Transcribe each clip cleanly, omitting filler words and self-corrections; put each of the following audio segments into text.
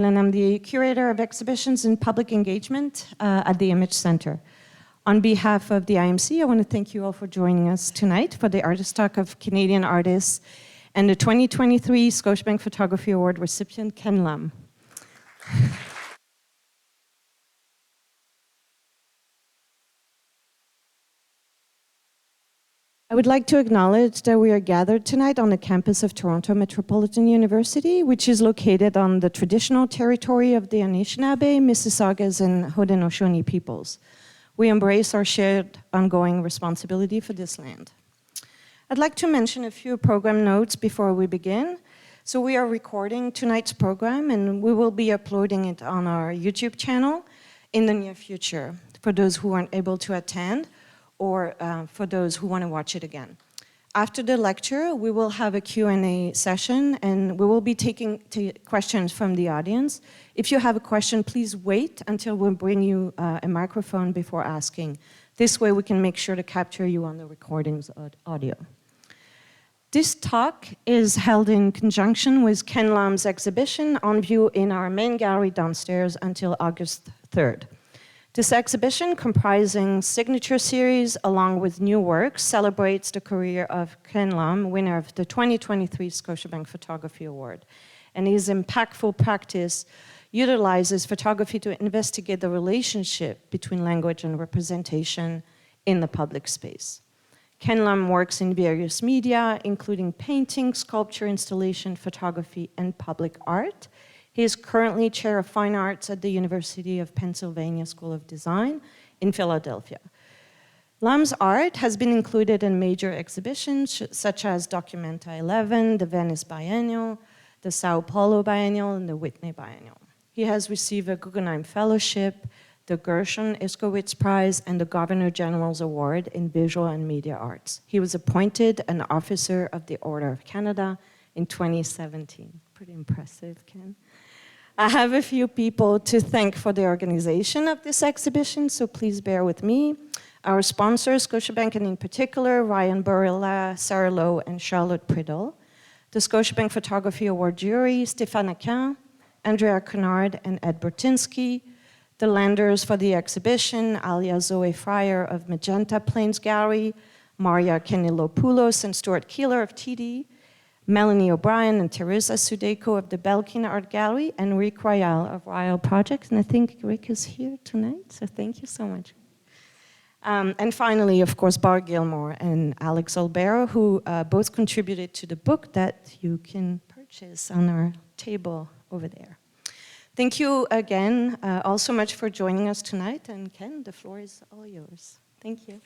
And I'm the curator of exhibitions and public engagement at the Image Center. On behalf of the IMC, I want to thank you all for joining us tonight for the Artist Talk of Canadian Artists and the 2023 Scotiabank Photography Award recipient, Ken Lum. I would like to acknowledge that we are gathered tonight on the campus of Toronto Metropolitan University, which is located on the traditional territory of the Anishinaabe, Mississaugas, and Haudenosaunee peoples. We embrace our shared ongoing responsibility for this land. I'd like to mention a few program notes before we begin. So we are recording tonight's program and we will be uploading it on our YouTube channel in the near future for those who aren't able to attend or for those who want to watch it again. After the lecture, we will have a Q&A session and we will be taking questions from the audience. If you have a question, please wait until we bring you a microphone before asking. This way we can make sure to capture you on the recording's audio. This talk is held in conjunction with Ken Lum's exhibition on view in our main gallery downstairs until August 3rd. This exhibition, comprising signature series along with new works, celebrates the career of Ken Lum, winner of the 2023 Scotiabank Photography Award. And his impactful practice utilizes photography to investigate the relationship between language and representation in the public space. Ken Lum works in various media, including painting, sculpture, installation, photography, and public art. He is currently Chair of Fine Arts at the University of Pennsylvania School of Design in Philadelphia. Lum's art has been included in major exhibitions such as Documenta 11, the Venice Biennial, the Sao Paulo Biennial, and the Whitney Biennial. He has received a Guggenheim Fellowship, the Gershon Iskowitz Prize, and the Governor General's Award in Visual and Media Arts. He was appointed an Officer of the Order of Canada in 2017. Pretty impressive, Ken. I have a few people to thank for the organization of this exhibition, so please bear with me. Our sponsors, Scotiabank, and in particular, Ryan Burilla, Sarah Lowe, and Charlotte Priddle. The Scotiabank Photography Award jury, Stéphane Aquin, Andrea Kennard, and Ed Bertinsky. The lenders for the exhibition, Alia Zoe Fryer of Magenta Plains Gallery, Maria Kenilopoulos and Stuart Keeler of TD, Melanie O'Brien and Teresa Sudeiko of the Belkin Art Gallery, and Rick Royal of Royal Projects. And I think Rick is here tonight, so thank you so much. And finally, of course, Bar Gilmore and Alex Olbero, who both contributed to the book that you can purchase on our table over there. Thank you again all so much for joining us tonight. And Ken, the floor is all yours. Thank you.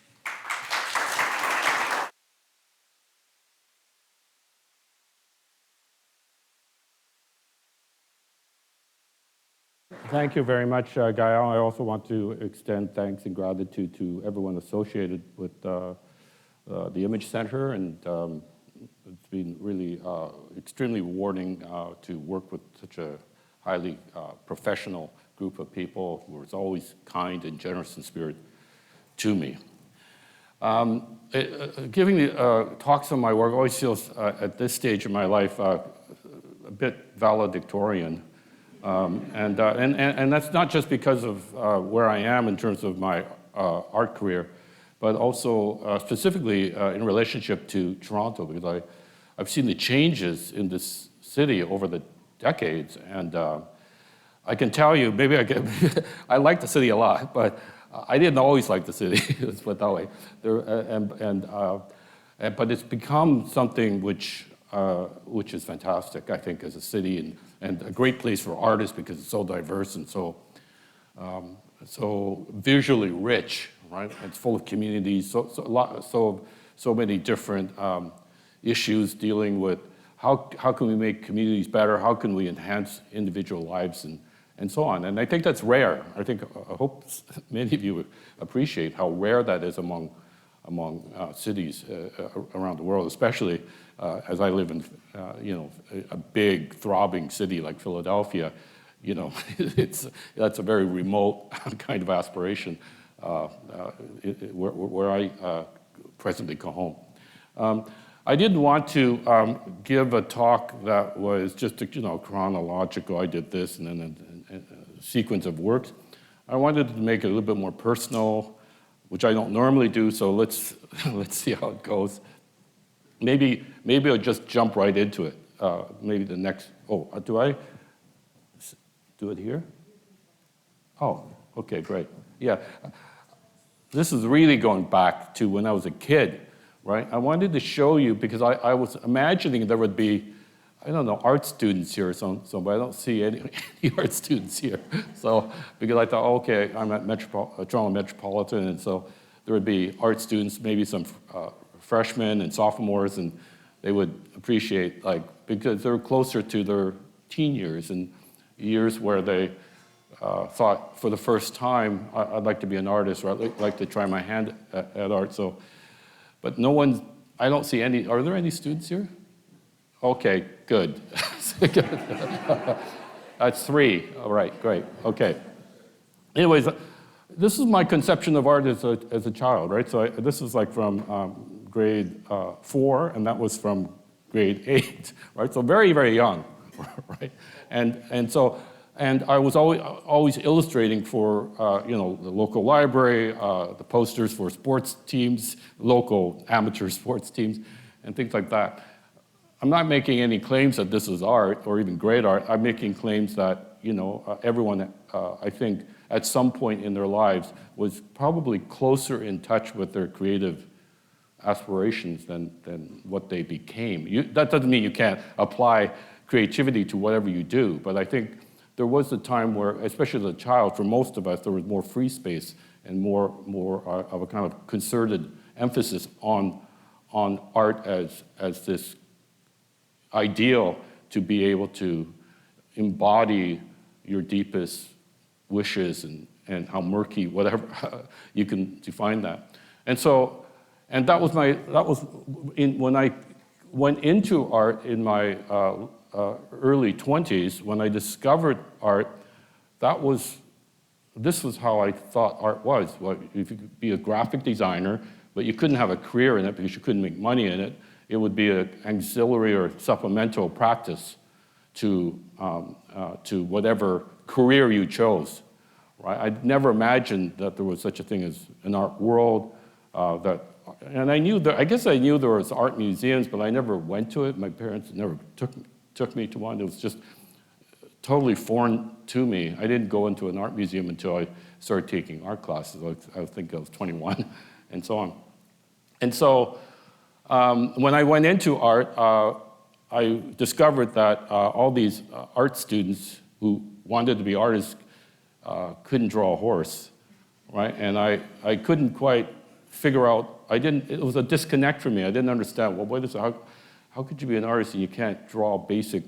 Thank you very much, Gael. I also want to extend thanks and gratitude to everyone associated with the Image Center, and it's been really extremely rewarding to work with such a highly professional group of people who is always kind and generous in spirit to me. Giving the talks on my work always feels, at this stage of my life, a bit valedictorian. And that's not just because of where I am in terms of my art career, but also specifically in relationship to Toronto, because I've seen the changes in this city over the decades, and I can tell you, maybe I like the city a lot, but I didn't always like the city, let's put it that way. But it's become something which is fantastic, I think, as a city, and a great place for artists because it's so diverse and so visually rich, right? It's full of communities, so many different issues dealing with how can we make communities better, how can we enhance individual lives, and so on. And I think that's rare. I hope many of you appreciate how rare that is among cities around the world, especially as I live in, a big, throbbing city like Philadelphia. That's a very remote kind of aspiration where I presently call home. I didn't want to give a talk that was just, chronological. I did this and then a sequence of works. I wanted to make it a little bit more personal, which I don't normally do. So let's see how it goes. Maybe I'll just jump right into it. Maybe the next. Oh, do I do it here? Oh, okay, great. Yeah, this is really going back to when I was a kid. Right? I wanted to show you because I was imagining there would be, I don't know, art students here or something, but I don't see any art students here. So, because I thought, okay, I'm at Toronto Metropolitan, and so there would be art students, maybe some freshmen and sophomores, and they would appreciate, because they're closer to their teen years and years where they thought for the first time, I'd like to be an artist, or I'd like to try my hand at art. So. But no one, I don't see any, are there any students here? Okay, good. That's 3, all right, great, okay. Anyways, this is my conception of art as a child, right? So this is like from grade 4, and that was from grade 8, right? So very, very young, right? And I was always illustrating for, the local library, the posters for sports teams, local amateur sports teams, and things like that. I'm not making any claims that this is art or even great art. I'm making claims that, everyone, I think, at some point in their lives was probably closer in touch with their creative aspirations than what they became. That doesn't mean you can't apply creativity to whatever you do, but I think there was a time where, especially as a child, for most of us, there was more free space and more of a kind of concerted emphasis on art as this ideal to be able to embody your deepest wishes and how murky, whatever, you can define that. And that was when I went into art in my early 20s, when I discovered art, this was how I thought art was. Well, if you could be a graphic designer, but you couldn't have a career in it because you couldn't make money in it, it would be an auxiliary or supplemental practice to whatever career you chose. Right? I'd never imagined that there was such a thing as an art world. And I guess I knew there was art museums, but I never went to it. My parents never took me to one. It was just totally foreign to me. I didn't go into an art museum until I started taking art classes. I think I was 21, and so on. And so when I went into art, I discovered that all these art students who wanted to be artists couldn't draw a horse, right? And I couldn't quite figure out, it was a disconnect for me. I didn't understand, well, what is it? How could you be an artist and you can't draw basic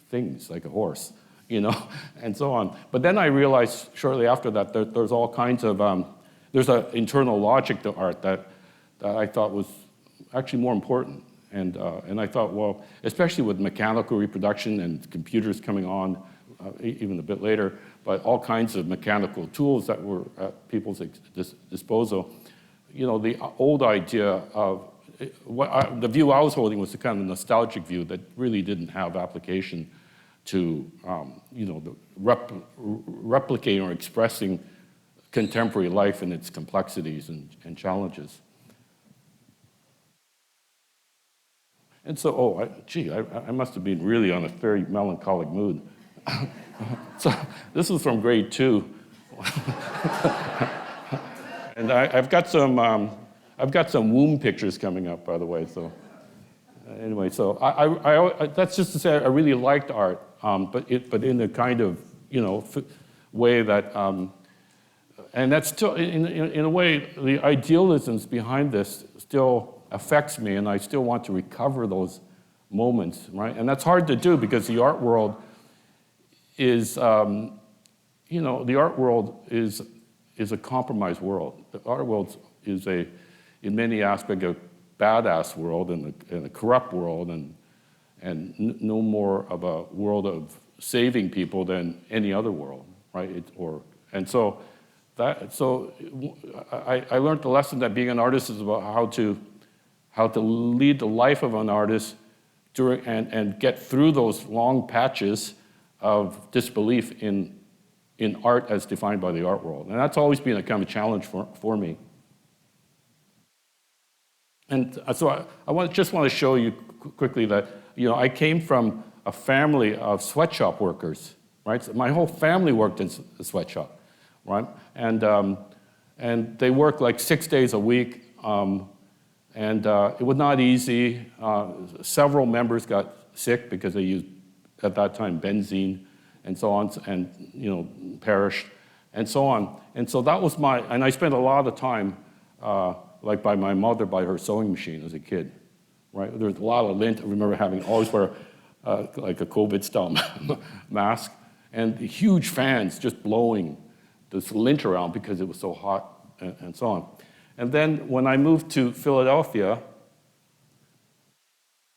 things like a horse, and so on. But then I realized shortly after that there's all kinds of, there's an internal logic to art that I thought was actually more important. And I thought, well, especially with mechanical reproduction and computers coming on even a bit later, but all kinds of mechanical tools that were at people's disposal, the old idea of, the view I was holding was the kind of nostalgic view that really didn't have application to, the replicating or expressing contemporary life and its complexities and challenges. And so, I must have been really on a very melancholic mood. So this is from grade 2. And I've got some womb pictures coming up, by the way. So anyway, so I that's just to say I really liked art, but in a kind of way that, and that's still in a way the idealisms behind this still affects me, and I still want to recover those moments, right? And that's hard to do because the art world is, the art world is a compromised world. The art world is in many aspects, a badass world and a corrupt world, and no more of a world of saving people than any other world, right? So I learned the lesson that being an artist is about how how to lead the life of an artist and get through those long patches of disbelief in art as defined by the art world. And that's always been a kind of challenge for me. And so just want to show you quickly that, I came from a family of sweatshop workers, right? So my whole family worked in a sweatshop, right? And they worked like 6 days a week, and it was not easy. Several members got sick because they used, at that time, benzene and so on, and perished, and so on. And so that was and I spent a lot of time, like by my mother, by her sewing machine as a kid, right? There was a lot of lint. I remember always wear like a COVID-style mask, and huge fans just blowing this lint around because it was so hot, and so on. And then when I moved to Philadelphia,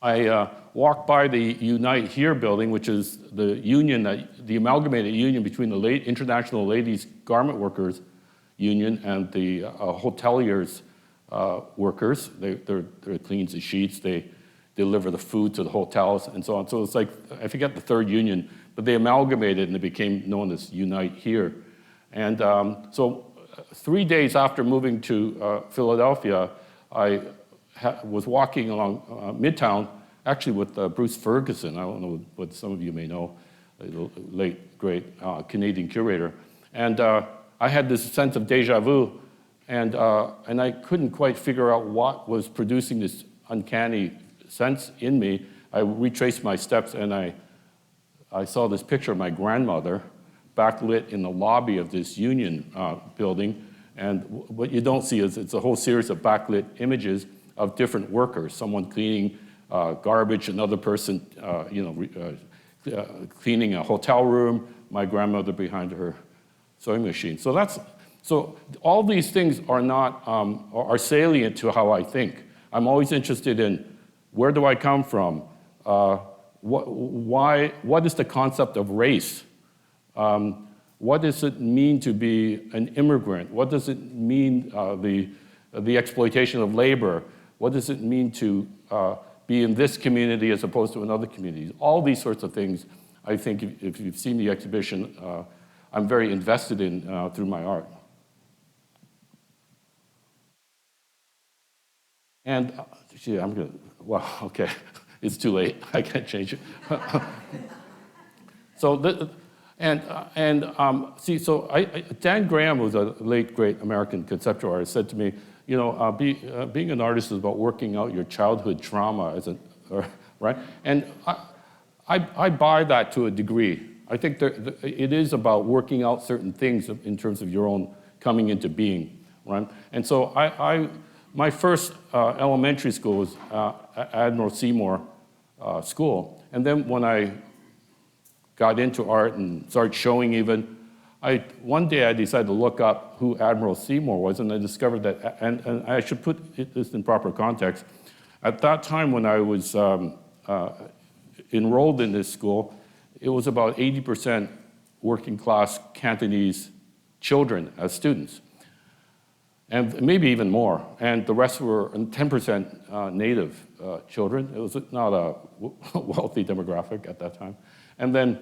I walked by the Unite Here building, which is the union, the amalgamated union between the International Ladies Garment Workers Union and the hoteliers workers. They clean the sheets, they deliver the food to the hotels, and so on. So it's like, I forget the third union, but they amalgamated and it became known as Unite Here. And so 3 days after moving to Philadelphia, I was walking along Midtown, actually with Bruce Ferguson. I don't know what some of you may know, the late, great Canadian curator. And I had this sense of deja vu, and I couldn't quite figure out what was producing this uncanny sense in me. I retraced my steps, and I saw this picture of my grandmother backlit in the lobby of this union building. And what you don't see is it's a whole series of backlit images of different workers, someone cleaning garbage, another person cleaning a hotel room, my grandmother behind her sewing machine. So all these things are salient to how I think. I'm always interested in where do I come from? What is the concept of race? What does it mean to be an immigrant? What does it mean, the exploitation of labor? What does it mean to be in this community as opposed to in other communities? All these sorts of things, I think, if you've seen the exhibition, I'm very invested in through my art. And, gee, wow, okay, it's too late. I can't change it. So, Dan Graham, who's a late, great American conceptual artist, said to me, being an artist is about working out your childhood trauma, right? And I buy that to a degree. I think it is about working out certain things in terms of your own coming into being, right? And so my first elementary school was Admiral Seymour School. And then when I got into art and started showing even, one day I decided to look up who Admiral Seymour was, and I discovered that, and I should put this in proper context. At that time when I was enrolled in this school, it was about 80% working class Cantonese children as students, and maybe even more, and the rest were 10% native children. It was not a wealthy demographic at that time. And then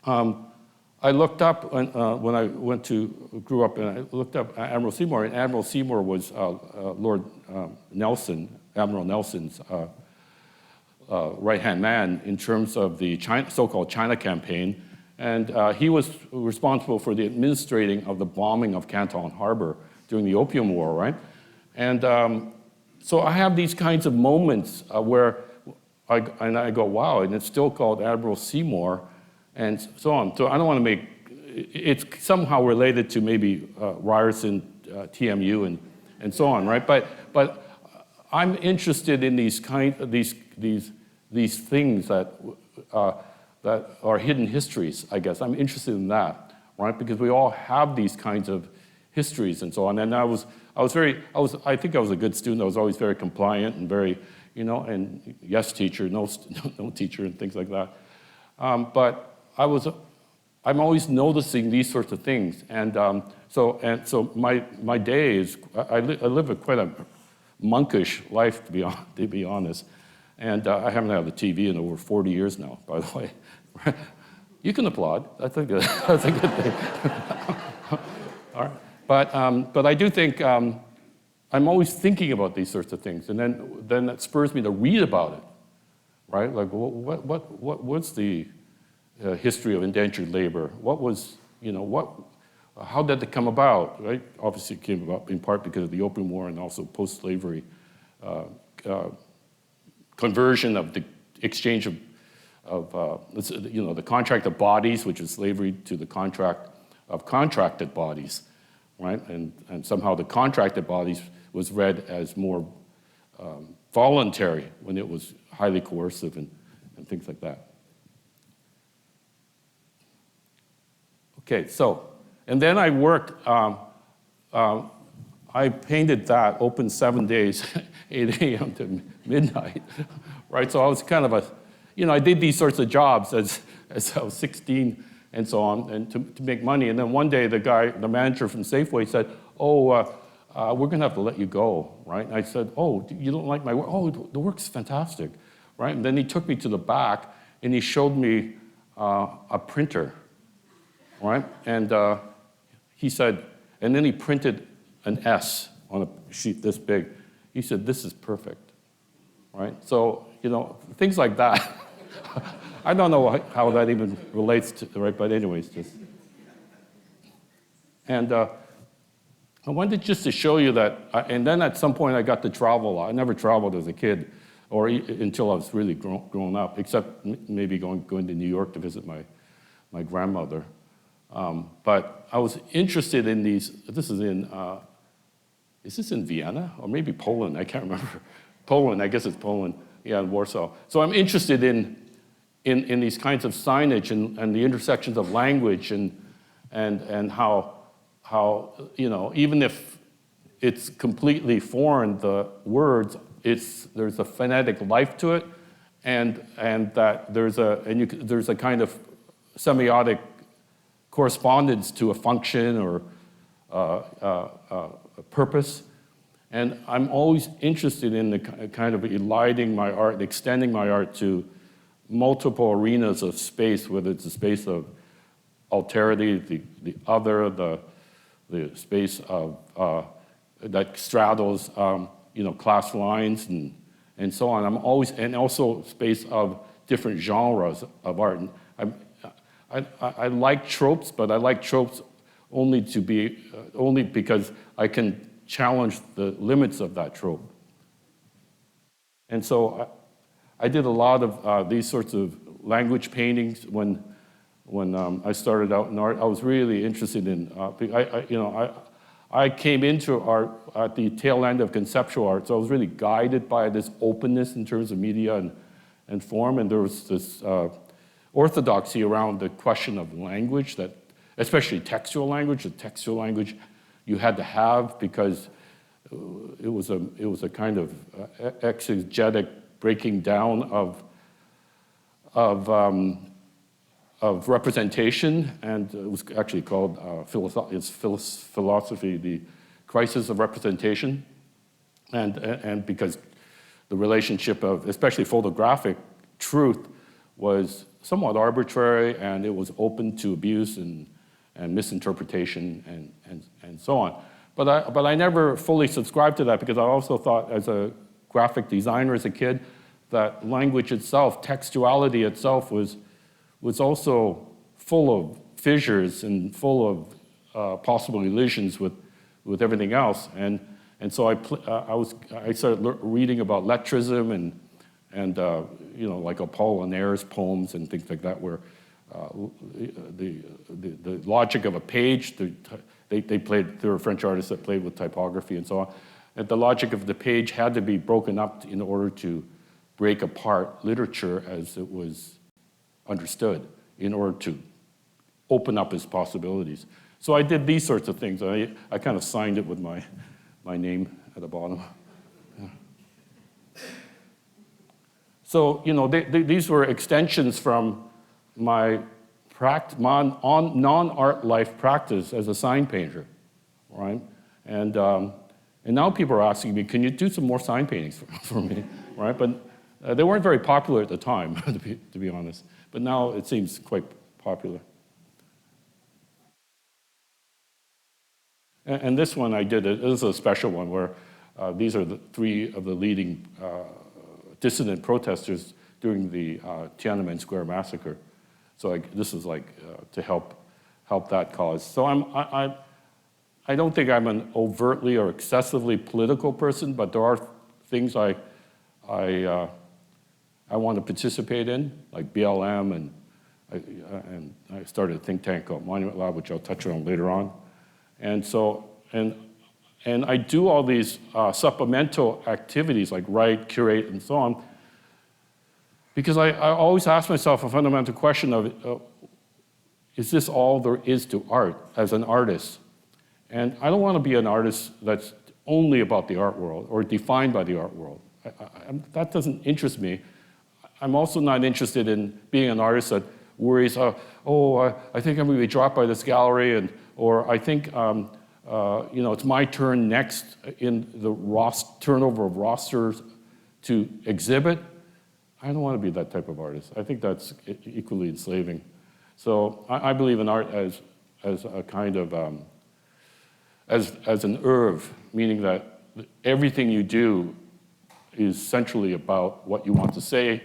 I looked up when I grew up, and I looked up Admiral Seymour, and Admiral Seymour was Lord Nelson, Admiral Nelson's right-hand man in terms of the so-called China campaign, and he was responsible for the administrating of the bombing of Canton Harbor during the Opium War, right? And so I have these kinds of moments where I go, wow, and it's still called Admiral Seymour, and so on. So I don't want to make, it's somehow related to maybe Ryerson, TMU, and so on, right? But I'm interested in these things that are hidden histories, I guess. I'm interested in that, right? Because we all have these kinds of histories and so on. And I think I was a good student. I was always very compliant and very, and yes teacher, no teacher, and things like that. But I'm always noticing these sorts of things. And so my day is, I live a quite a monkish life, to be honest. And I haven't had the TV in over 40 years now, by the way. You can applaud. That's a good thing. All right. But I do think I'm always thinking about these sorts of things, and then that spurs me to read about it, right? Like, what's the history of indentured labor? What was, how did it come about, right? Obviously, it came about in part because of the Opium War and also post-slavery conversion of the exchange of the contract of bodies, which is slavery, to the contract of contracted bodies, right? And somehow the contracted bodies was read as more voluntary when it was highly coercive and things like that. Okay, so, and then I worked, I painted that, open 7 days, 8 a.m. to midnight, right? So I was kind of I did these sorts of jobs as I was 16 and so on, and to make money. And then one day the manager from Safeway said, we're gonna have to let you go, right? And I said, you don't like my work? Oh, the work's fantastic, right? And then he took me to the back and he showed me a printer, right? And he said, and then he printed an S on a sheet this big. He said, this is perfect, right? So, things like that. I don't know how that even relates to, right? But anyways, just. And I wanted just to show you that, and then at some point I got to travel a lot. I never traveled as a kid, or until I was really grown up, except maybe going to New York to visit my grandmother. But I was interested in these, is this in Vienna? Or maybe Poland, I can't remember. Poland, I guess it's Poland, yeah, in Warsaw. So I'm interested in these kinds of signage and the intersections of language and how even if it's completely foreign, the words, there's a phonetic life to it, and that there's a kind of semiotic correspondence to a function or a purpose. And I'm always interested in the kind of eliding my art, extending my art to multiple arenas of space, whether it's the space of alterity, the other, the space of that straddles class lines and so on. I'm always, and also space of different genres of art. And I like tropes, but I like tropes only because I can challenge the limits of that trope. And so I did a lot of these sorts of language paintings when I started out in art. I was really interested in, I came into art at the tail end of conceptual art, so I was really guided by this openness in terms of media and form, and there was this orthodoxy around the question of language, that especially textual language. The textual language you had to have because it was a kind of exegetic breaking down of representation, and it was actually called philosophy, the crisis of representation, and because the relationship of especially photographic truth was somewhat arbitrary, and it was open to abuse and misinterpretation and so on. But I never fully subscribed to that because I also thought as a graphic designer as a kid that language itself, textuality itself was also full of fissures and full of possible illusions with everything else. And so I started reading about lettrism and like Apollinaire's poems and things like that, where the logic of a page, there were French artists that played with typography and so on, and the logic of the page had to be broken up in order to break apart literature as it was understood, in order to open up its possibilities. So I did these sorts of things. I kind of signed it with my name at the bottom. Yeah. So, these were extensions from my non-art life practice as a sign painter, right? And And now people are asking me, can you do some more sign paintings for me, right? But they weren't very popular at the time, to be honest. But now it seems quite popular. And this one I did, it was a special one where these are the 3 of the leading dissident protesters during the Tiananmen Square massacre. So this is like to help that cause. So I don't think I'm an overtly or excessively political person, but there are things I want to participate in, like BLM, and I started a think tank called Monument Lab, which I'll touch on later on. And so, and I do all these supplemental activities like write, curate, and so on, because I always ask myself a fundamental question of, is this all there is to art as an artist? And I don't want to be an artist that's only about the art world or defined by the art world. That doesn't interest me. I'm also not interested in being an artist that worries, I think I'm going to be dropped by this gallery, or I think it's my turn next in the turnover of rosters to exhibit. I don't want to be that type of artist. I think that's equally enslaving. So I believe in art as a kind of, as an oeuvre, meaning that everything you do is centrally about what you want to say,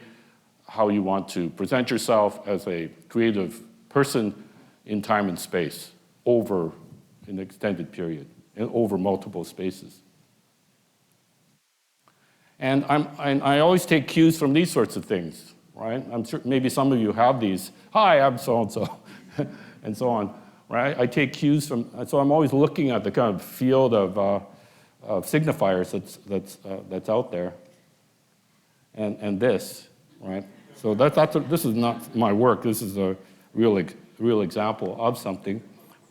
how you want to present yourself as a creative person in time and space over an extended period and over multiple spaces. And I always take cues from these sorts of things, right? I'm sure maybe some of you have these. Hi, I'm so-and-so, and so on, right? I take cues from, so I'm always looking at the kind of field of signifiers that's out there. And this, right? So this is not my work. This is a real example of something,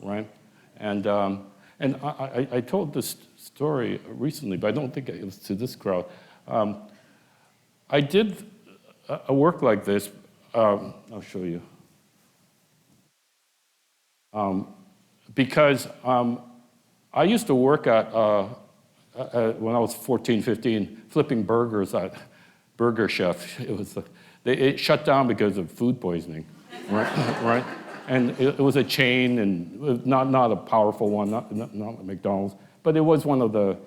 right? And I told this story recently, but I don't think it was to this crowd. I did a work like this. I'll show you. Because I used to work at when I was 14, 15, flipping burgers at Burger Chef. It shut down because of food poisoning, right? Right? And it was a chain, and not a powerful one, not McDonald's, but it was one of the,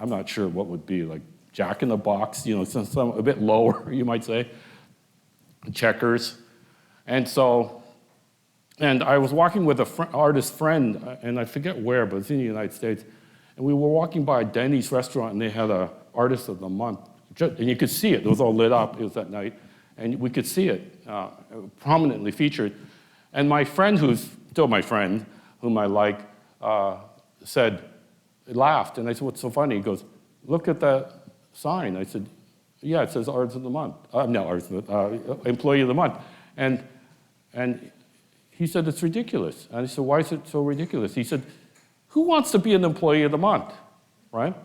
I'm not sure what would be, like Jack in the Box, some a bit lower, you might say, Checkers. And I was walking with an artist friend, and I forget where, but it's in the United States, and we were walking by a Denny's restaurant, and they had an Artist of the Month, and you could see it. It was all lit up. It was at night, and we could see it prominently featured. And my friend, who's still my friend, whom I like, laughed, and I said, "What's so funny?" He goes, "Look at that sign." I said, "Yeah, it says Artist of the Month. Employee of the Month." And he said, "It's ridiculous." And I said, "Why is it so ridiculous?" He said, "Who wants to be an Employee of the Month, right?"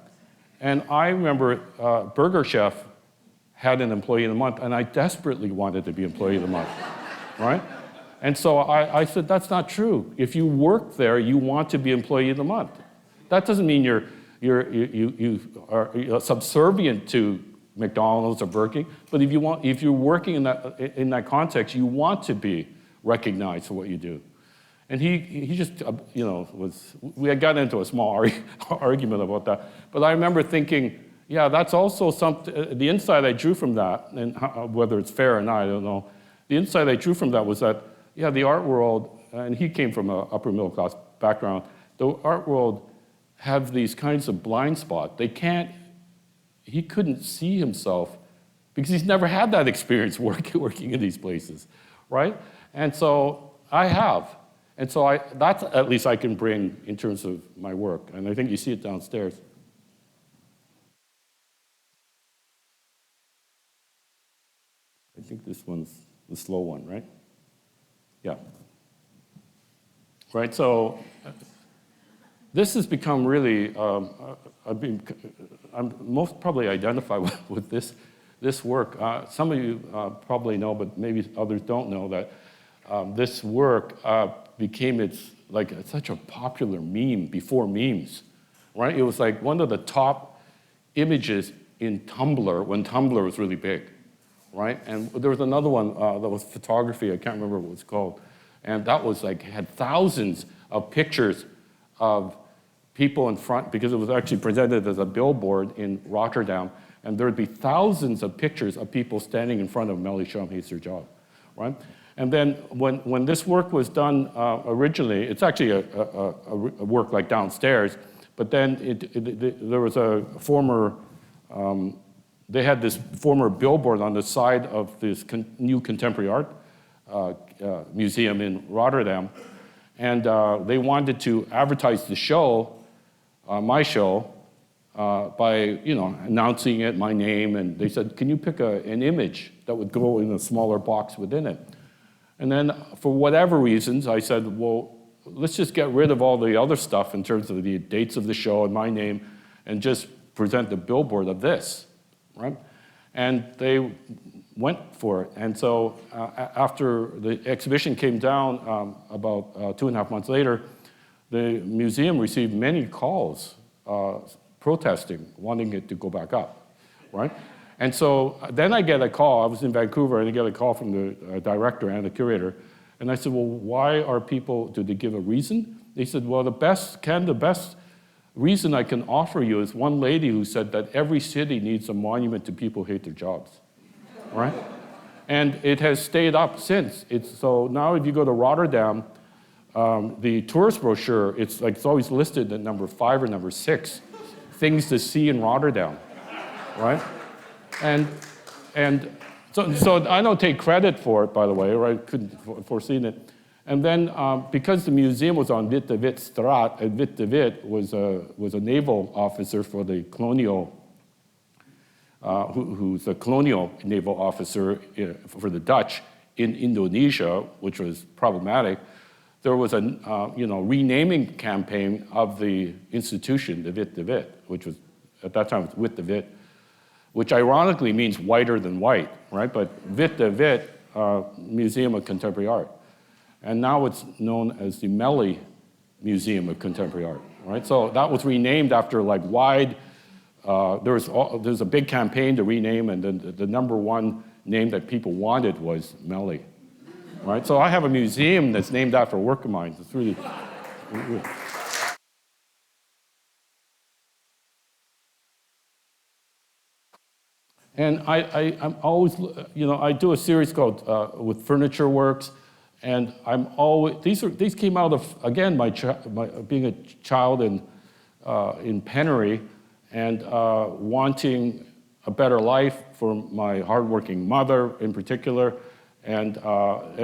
And I remember Burger Chef had an Employee of the Month, and I desperately wanted to be Employee of the Month, right? And so I said, that's not true. If you work there, you want to be Employee of the Month. That doesn't mean you are subservient to McDonald's or Burger King, but if you're working in that context, you want to be recognized for what you do. And he just, we had gotten into a small argument about that. But I remember thinking, yeah, that's also something, the insight I drew from that, and whether it's fair or not, I don't know. The insight I drew from that was that, yeah, the art world, and he came from an upper middle class background, the art world have these kinds of blind spots. He couldn't see himself because he's never had that experience working in these places, right? And so I have. And so that's at least I can bring in terms of my work. And I think you see it downstairs. I think this one's the slow one, right? Yeah. Right, so this has become really, I'm most probably identified with this work. Some of you probably know, but maybe others don't know that this work became such a popular meme before memes, right? It was like one of the top images in Tumblr when Tumblr was really big, right? And there was another one that was photography. I can't remember what it was called. And that was like, had thousands of pictures of people in front, because it was actually presented as a billboard in Rotterdam, and there would be thousands of pictures of people standing in front of Melly Shum Hates Her Job, right? And then when this work was done originally, it's actually a work like downstairs, but then there was a former, they had this former billboard on the side of this new contemporary art museum in Rotterdam, and they wanted to advertise the show, my show, by announcing it, my name, and they said, can you pick an image that would go in a smaller box within it? And then for whatever reasons, I said, well, let's just get rid of all the other stuff in terms of the dates of the show and my name and just present the billboard of this, right? And they went for it. And so after the exhibition came down about 2.5 months later, the museum received many calls protesting, wanting it to go back up, right? And so then I get a call. I was in Vancouver, and I get a call from the director and the curator. And I said, well, why are people, did they give a reason? They said, well, the best reason I can offer you is one lady who said that every city needs a monument to people who hate their jobs, right? And it has stayed up since. So now if you go to Rotterdam, the tourist brochure, it's always listed at number 5 or number 6, things to see in Rotterdam, right? And so I don't take credit for it, by the way, or I couldn't foreseen it. And then because the museum was on Witte Wit Straat, and Witte Wit was a naval officer for the colonial, who's a colonial naval officer for the Dutch in Indonesia, which was problematic. There was a renaming campaign of the institution, the Witte Wit, which was at that time Witte Wit, which ironically means whiter than white, right? But Witte Wit, Museum of Contemporary Art. And now it's known as the Melly Museum of Contemporary Art, right? So that was renamed after there's a big campaign to rename, and then the number one name that people wanted was Melly, right? So I have a museum that's named after a work of mine. It's really. And I'm always, I do a series called with furniture works, and I'm always, these came out of, again, my being a child in penury and wanting a better life for my hardworking mother in particular, and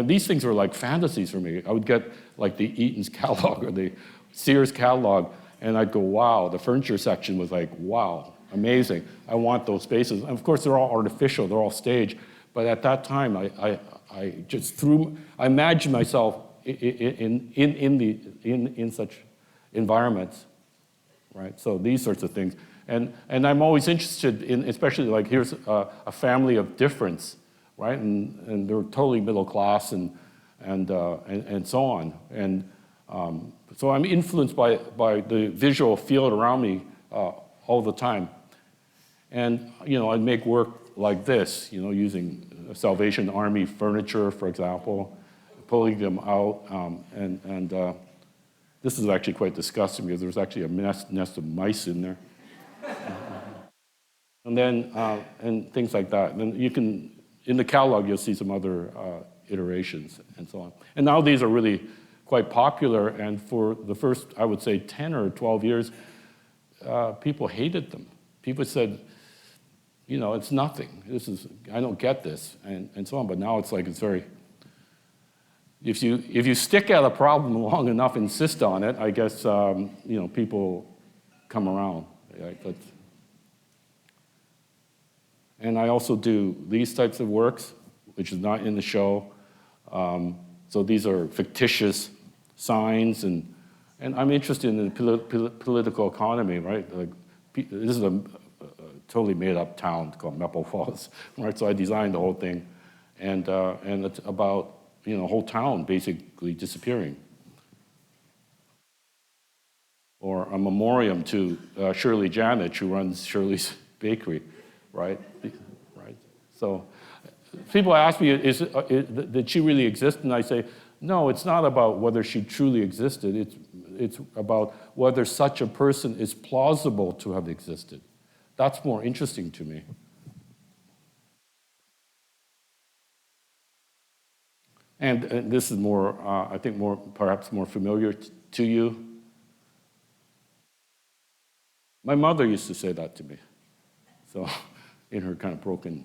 these things were like fantasies for me. I would get like the Eaton's catalog or the Sears catalog, and I'd go, wow, the furniture section was like, wow. Amazing. I want those spaces. And of course, they're all artificial. They're all staged. But at that time, I imagined myself in such environments, right? So these sorts of things. And I'm always interested in, especially like here's a family of difference, right? And they're totally middle class and so on. And so I'm influenced by the visual field around me all the time. And, I'd make work like this, using Salvation Army furniture, for example, pulling them out. And this is actually quite disgusting because there's actually a nest of mice in there. And then, and things like that. And then in the catalog, you'll see some other iterations and so on. And now these are really quite popular. And for the first, I would say, 10 or 12 years, people hated them. People said, it's nothing. I don't get this, and so on. But now it's very. If you stick at a problem long enough, insist on it, I guess people come around. Right? And I also do these types of works, which is not in the show. So these are fictitious signs, and I'm interested in the political economy, right? This is a totally made-up town called Maple Falls, right? So I designed the whole thing, and it's about a whole town basically disappearing. or a memoriam to Shirley Janich, who runs Shirley's Bakery, right? Right. So people ask me, did she really exist? And I say, no, it's not about whether she truly existed. It's about whether such a person is plausible to have existed. That's more interesting to me. And this is more, I think, perhaps more familiar to you. My mother used to say that to me, so in her kind of broken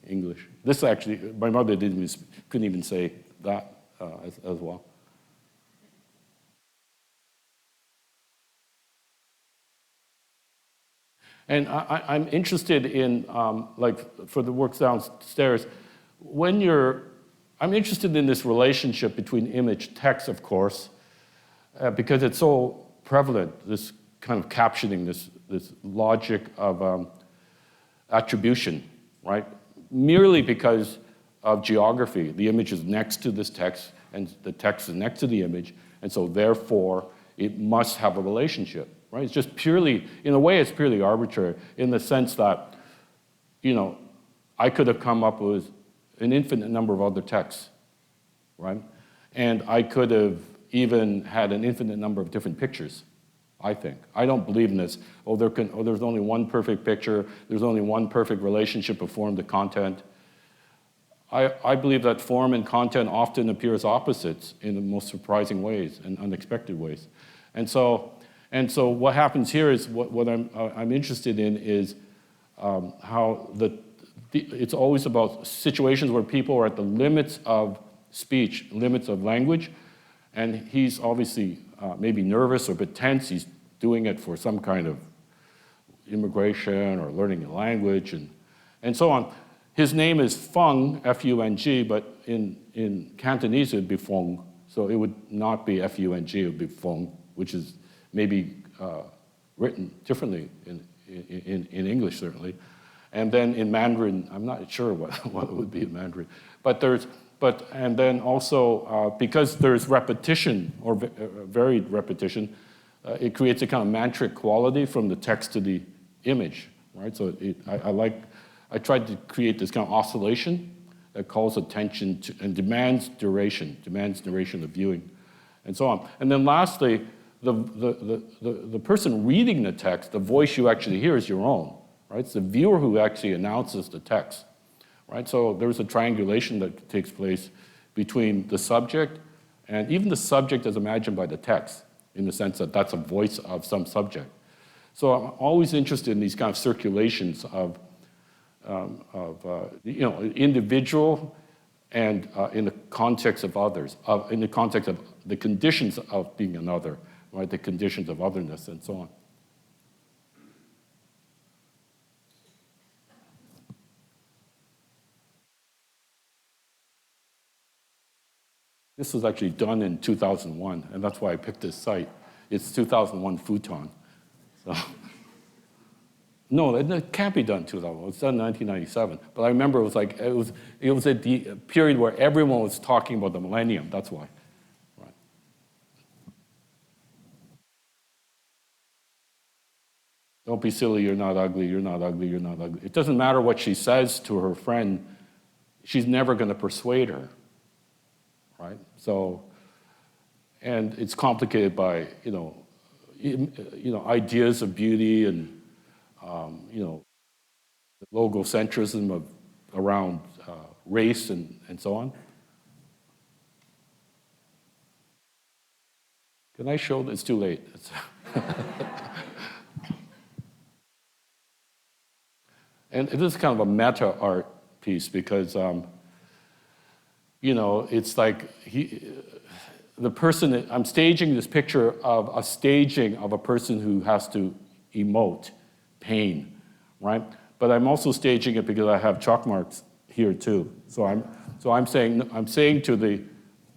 English. This actually, my mother couldn't even say that as well. And I'm interested in, like, for the works downstairs, I'm interested in this relationship between image text, of course, because it's so prevalent, this kind of captioning, this logic of attribution, right? Merely because of geography. The image is next to this text, and the text is next to the image, and so therefore it must have a relationship, right? It's just purely, in a way, it's purely arbitrary, in the sense that, I could have come up with an infinite number of other texts, right? And I could have even had an infinite number of different pictures, I think. I don't believe in this, there's only one perfect picture, there's only one perfect relationship of form to content. I believe that form and content often appear as opposites in the most surprising ways and unexpected ways. And so what happens here is, what I'm interested in is how it's always about situations where people are at the limits of speech, limits of language, and he's obviously maybe nervous or a bit tense. He's doing it for some kind of immigration or learning a language and so on. His name is Fung, F-U-N-G, but in Cantonese it would be Fong, so it would not be F-U-N-G, it would be Fong, which is maybe written differently in English, certainly. And then in Mandarin, I'm not sure what it would be in Mandarin, and then also because there's repetition or varied repetition, it creates a kind of mantric quality from the text to the image, right? So I tried to create this kind of oscillation that calls attention to and demands duration of viewing, and so on. And then lastly, the person reading the text, the voice you actually hear is your own, right? It's the viewer who actually announces the text, right? So there's a triangulation that takes place between the subject and even the subject as imagined by the text, in the sense that that's a voice of some subject. So I'm always interested in these kind of circulations of individual and in the context of others, in the context of the conditions of being another, right? The conditions of otherness and so on. This was actually done in 2001, and that's why I picked this site. It's 2001 futon. So. No, it can't be done in 2001. It's done in 1997. But I remember it was at the period where everyone was talking about the millennium. That's why. Right. Don't be silly. You're not ugly. You're not ugly. You're not ugly. It doesn't matter what she says to her friend. She's never going to persuade her. Right? So, and it's complicated by ideas of beauty and the logocentrism around race and so on. Can I show this? It's too late. And this is kind of a meta art piece because it's like the person, I'm staging this picture of a staging of a person who has to emote pain, right? But I'm also staging it because I have chalk marks here too. So I'm saying to the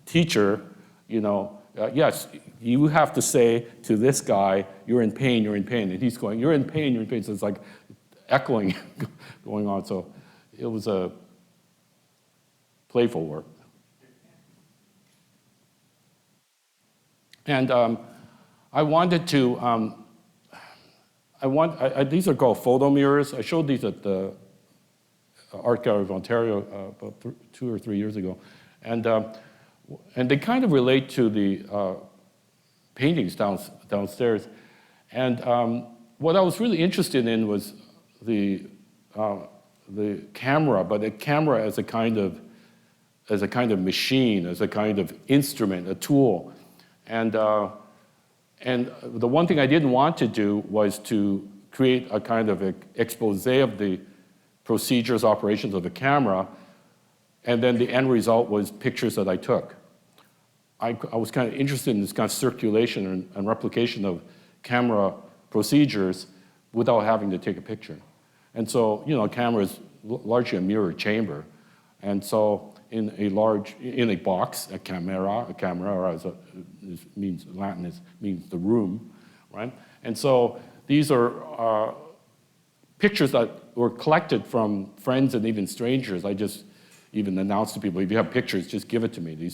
teacher, yes, you have to say to this guy, you're in pain, and he's going, you're in pain. So it's like echoing going on. So it was a playful work. And I wanted to, these are called photo mirrors. I showed these at the Art Gallery of Ontario about 2 or 3 years ago. And they kind of relate to the paintings downstairs. And what I was really interested in was the camera, but the camera as a kind of machine, as a kind of instrument, a tool. And the one thing I didn't want to do was to create a kind of expose of the procedures, operations of the camera, and then the end result was pictures that I took. I was kind of interested in this kind of circulation and replication of camera procedures without having to take a picture. And so, you know, a camera is largely a mirror chamber. And so in a box, a camera means Latin means the room, right? And so these are pictures that were collected from friends and even strangers. I just even announced to people, if you have pictures, just give it to me.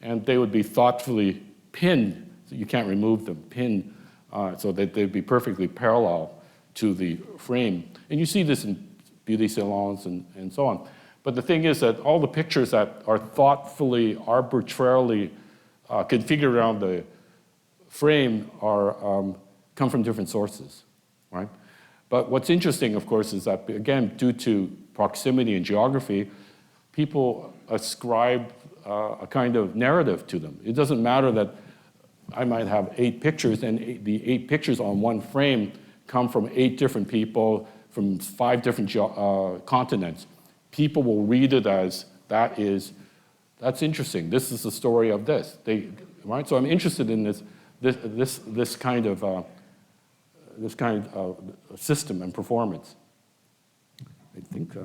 And they would be thoughtfully pinned, so you can't remove them, pinned so that they'd be perfectly parallel to the frame. And you see this in beauty salons and so on. But the thing is that all the pictures that are thoughtfully, arbitrarily configured around the frame come from different sources, right? But what's interesting, of course, is that, again, due to proximity and geography, people ascribe a kind of narrative to them. It doesn't matter that I might have 8 pictures, and the 8 pictures on one frame come from 8 different people from 5 different continents. People will read it as, that's interesting. This is the story of this. Right? So I'm interested in this kind of system and performance. I think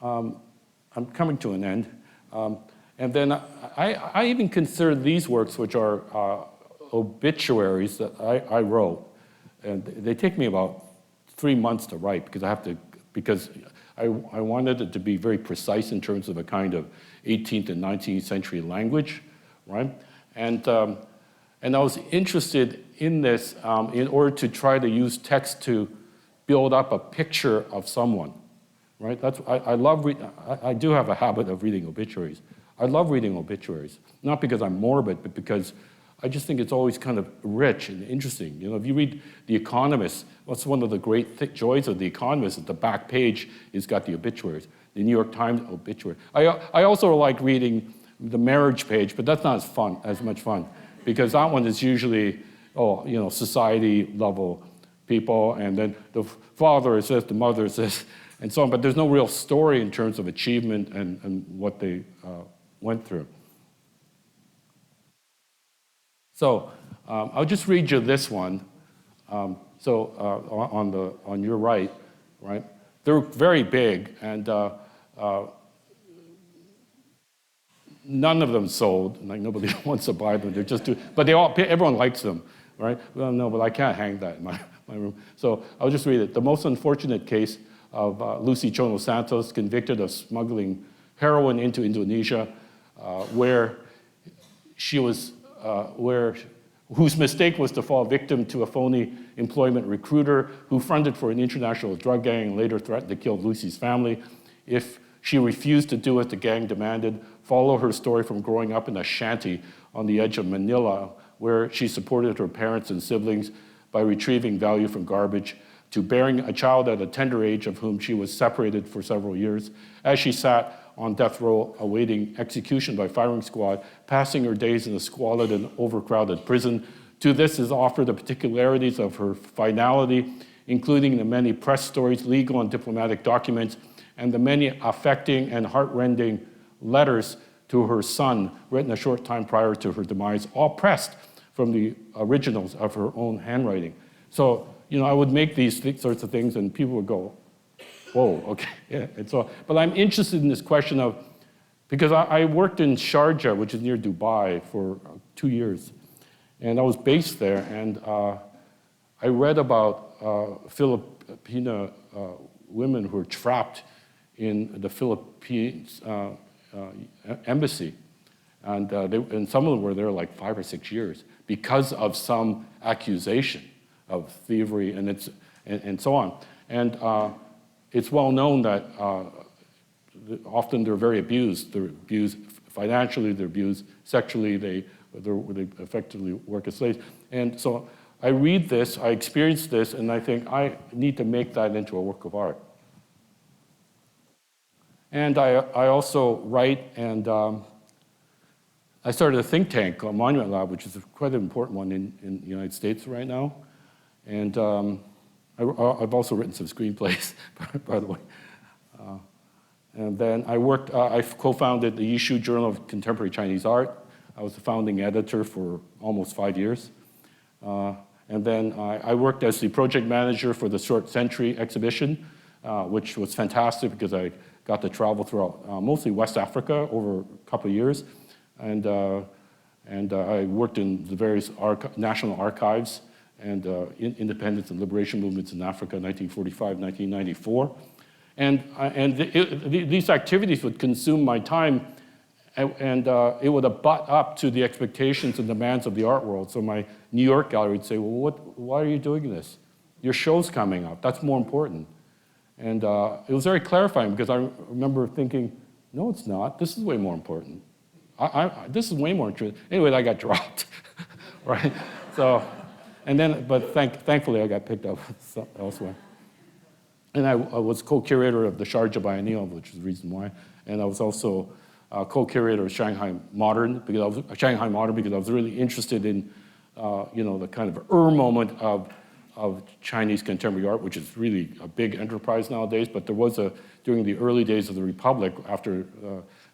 I'm coming to an end. And then I even consider these works, which are obituaries that I wrote. And they take me about 3 months to write because I wanted it to be very precise in terms of a kind of 18th and 19th century language, right? And I was interested in this in order to try to use text to build up a picture of someone, right? I do have a habit of reading obituaries. I love reading obituaries, not because I'm morbid, but because I just think it's always kind of rich and interesting. You know, if you read The Economist, what's one of the great joys of The Economist is the back page has got the obituaries, the New York Times obituary. I also like reading the marriage page, but that's not as much fun, because that one is usually, society level people, and then the father says, the mother says, and so on, but there's no real story in terms of achievement and what they went through. So I'll just read you this one. On your right, they're very big, and none of them sold. Like nobody wants to buy them. They're just too. But everyone likes them, right? Well, no, but I can't hang that in my room. So I'll just read it. The most unfortunate case of Lucy Chono Santos, convicted of smuggling heroin into Indonesia, whose mistake was to fall victim to a phony employment recruiter who fronted for an international drug gang and later threatened to kill Lucy's family. If she refused to do what the gang demanded, follow her story from growing up in a shanty on the edge of Manila, where she supported her parents and siblings by retrieving value from garbage, to bearing a child at a tender age of whom she was separated for several years, as she sat on death row awaiting execution by firing squad, passing her days in a squalid and overcrowded prison. To this is offered the particularities of her finality, including the many press stories, legal and diplomatic documents, and the many affecting and heartrending letters to her son, written a short time prior to her demise, all pressed from the originals of her own handwriting. So, I would make these sorts of things, and people would go, whoa, okay. Yeah. And so, but I'm interested in this question of, because I worked in Sharjah, which is near Dubai, for 2 years. And I was based there, and I read about Filipina women who were trapped in the Philippines embassy. And some of them were there like 5 or 6 years because of some accusation of thievery and so on. And it's well known that often they're very abused. They're abused financially, they're abused sexually, they effectively work as slaves. And so I read this, I experience this, and I think I need to make that into a work of art. And I also write, and I started a think tank, a Monument Lab, which is quite an important one in the United States right now. And I've also written some screenplays, by the way. And then I co-founded the Yishu Journal of Contemporary Chinese Art. I was the founding editor for almost 5 years. And then I worked as the project manager for the Short Century exhibition, which was fantastic because I got to travel throughout mostly West Africa over a couple of years. And I worked in the various national archives and independence and liberation movements in Africa, 1945, 1994. And these activities would consume my time, and it would abut up to the expectations and demands of the art world. So my New York gallery would say, well, why are you doing this? Your show's coming up, that's more important. And it was very clarifying because I remember thinking, no, it's not, this is way more important. This is way more interesting. Anyway, I got dropped, right? So, and then, but thankfully I got picked up elsewhere. And I was co-curator of the Sharjah Biennial, which is the reason why. And I was also co-curator of Shanghai Modern because I was really interested in, the kind of moment of Chinese contemporary art, which is really a big enterprise nowadays. But there was during the early days of the Republic, after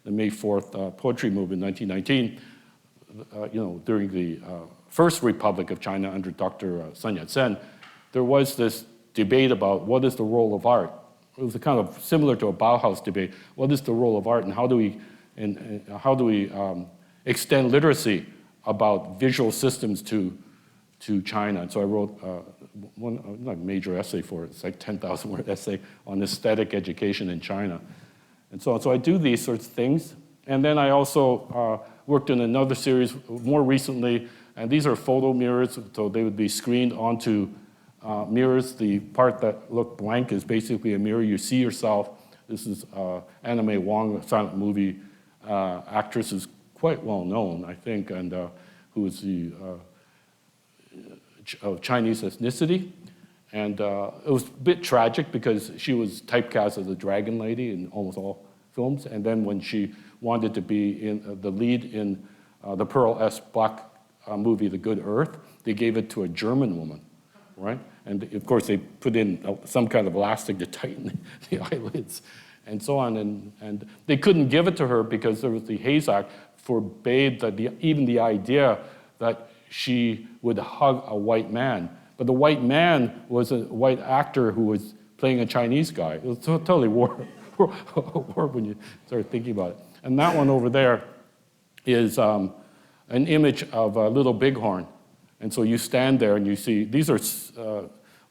the May 4th poetry movement in 1919, during the First Republic of China under Dr. Sun Yat-sen, there was this debate about what is the role of art. It was a kind of similar to a Bauhaus debate. What is the role of art, and how do we extend literacy about visual systems to China? And so I wrote not a major essay for it. It's like 10,000 word essay on aesthetic education in China, and so on. So I do these sorts of things, and then I also worked in another series more recently, and these are photo mirrors. So they would be screened onto mirrors. The part that look blank is basically a mirror. You see yourself. This is Anna May Wong, a silent movie actress who's quite well known, I think, and who is of Chinese ethnicity. And it was a bit tragic because she was typecast as a dragon lady in almost all films. And then when she wanted to be in the lead in the Pearl S. Buck movie, The Good Earth, they gave it to a German woman, right? And of course, they put in some kind of elastic to tighten the eyelids and so on. And they couldn't give it to her because there was the Hayes Act forbade even the idea that she would hug a white man. But the white man was a white actor who was playing a Chinese guy. It was totally war when you start thinking about it. And that one over there is an image of a little bighorn. And so you stand there and you see, these are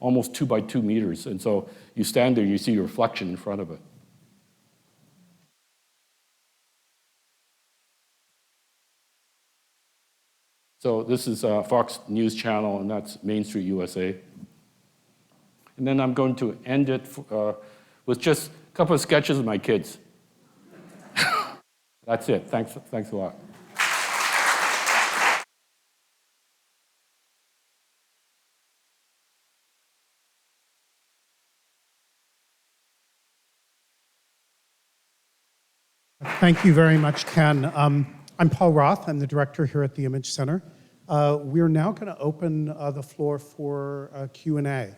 almost 2 by 2 meters. And so you stand there and you see your reflection in front of it. So this is Fox News Channel, and that's Main Street, USA. And then I'm going to end it with just a couple of sketches of my kids. That's it. Thanks a lot. Thank you very much, Ken. I'm Paul Roth. I'm the director here at the Image Center. We're now going to open the floor for Q&A.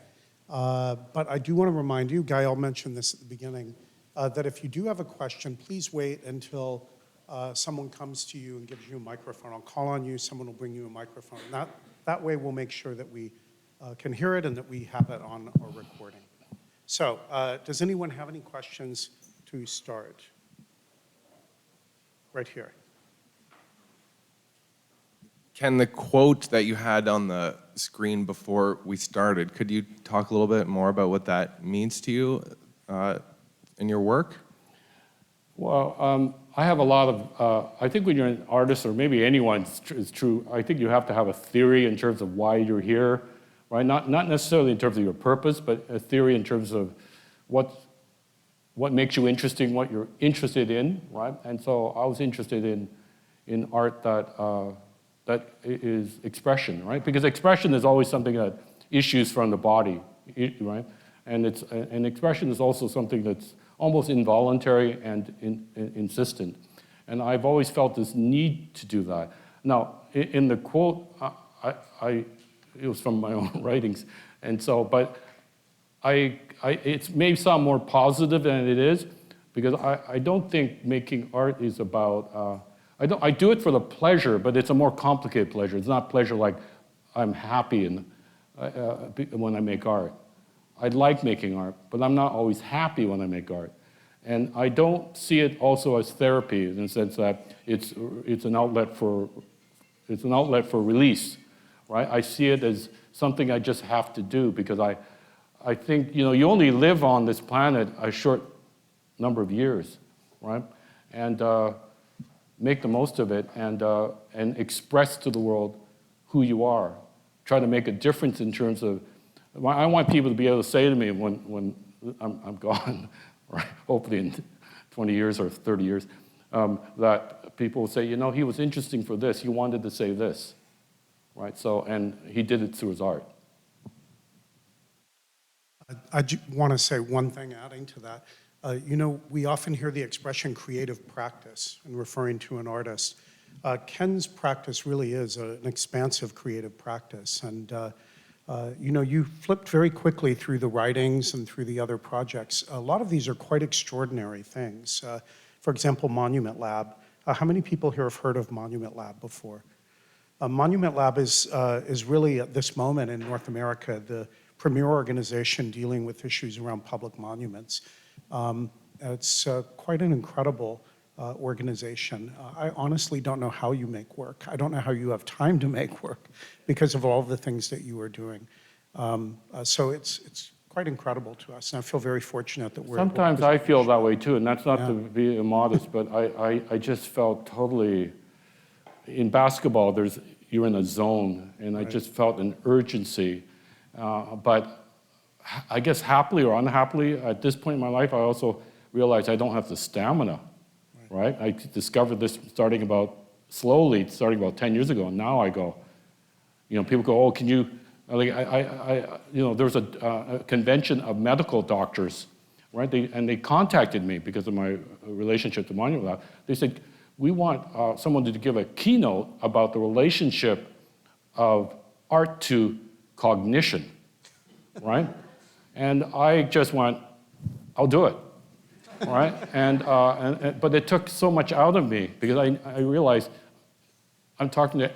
But I do want to remind you, Gael mentioned this at the beginning, that if you do have a question, please wait until someone comes to you and gives you a microphone. I'll call on you, someone will bring you a microphone. That way we'll make sure that we can hear it and that we have it on our recording. So does anyone have any questions to start? Right here. Ken, the quote that you had on the screen before we started, could you talk a little bit more about what that means to you in your work? Well, I have a lot of, I think when you're an artist, or maybe anyone, it's true, I think you have to have a theory in terms of why you're here, right? Not necessarily in terms of your purpose, but a theory in terms of what makes you interesting, what you're interested in, right? And so I was interested in art that is expression, right? Because expression is always something that issues from the body, right? And expression is also something that's almost involuntary and insistent. And I've always felt this need to do that. Now, in the quote, it was from my own writings, and so, but it may sound more positive than it is, because I don't think making art is about, I do it for the pleasure, but it's a more complicated pleasure. It's not pleasure like I'm happy when I make art. I like making art, but I'm not always happy when I make art. And I don't see it also as therapy in the sense that it's an outlet for release, right? I see it as something I just have to do because I think, you only live on this planet a short number of years, right? And make the most of it and express to the world who you are. Try to make a difference in terms of, I want people to be able to say to me when I'm gone, right? Hopefully in 20 years or 30 years, that people will say, he was interesting for this. He wanted to say this, right? So, and he did it through his art. I want to say one thing adding to that. We often hear the expression creative practice in referring to an artist. Ken's practice really is an expansive creative practice. And you flipped very quickly through the writings and through the other projects. A lot of these are quite extraordinary things. For example, Monument Lab. How many people here have heard of Monument Lab before? Monument Lab is really, at this moment in North America, the premier organization dealing with issues around public monuments. It's quite an incredible organization. I honestly don't know how you make work. I don't know how you have time to make work because of all the things that you are doing. So it's quite incredible to us, and I feel very fortunate that we're. Sometimes I feel that way too, and that's not to be immodest, but I just felt totally. In basketball, you're in a zone, and I just felt an urgency. But I guess happily or unhappily, at this point in my life, I also realized I don't have the stamina, right? I discovered this starting about 10 years ago, and now I go, people go, oh, can you, there's a convention of medical doctors, right? They contacted me because of my relationship to Monument Lab. They said, we want someone to give a keynote about the relationship of art to cognition, right? And I just went, I'll do it, right? But it took so much out of me because I realized I'm talking to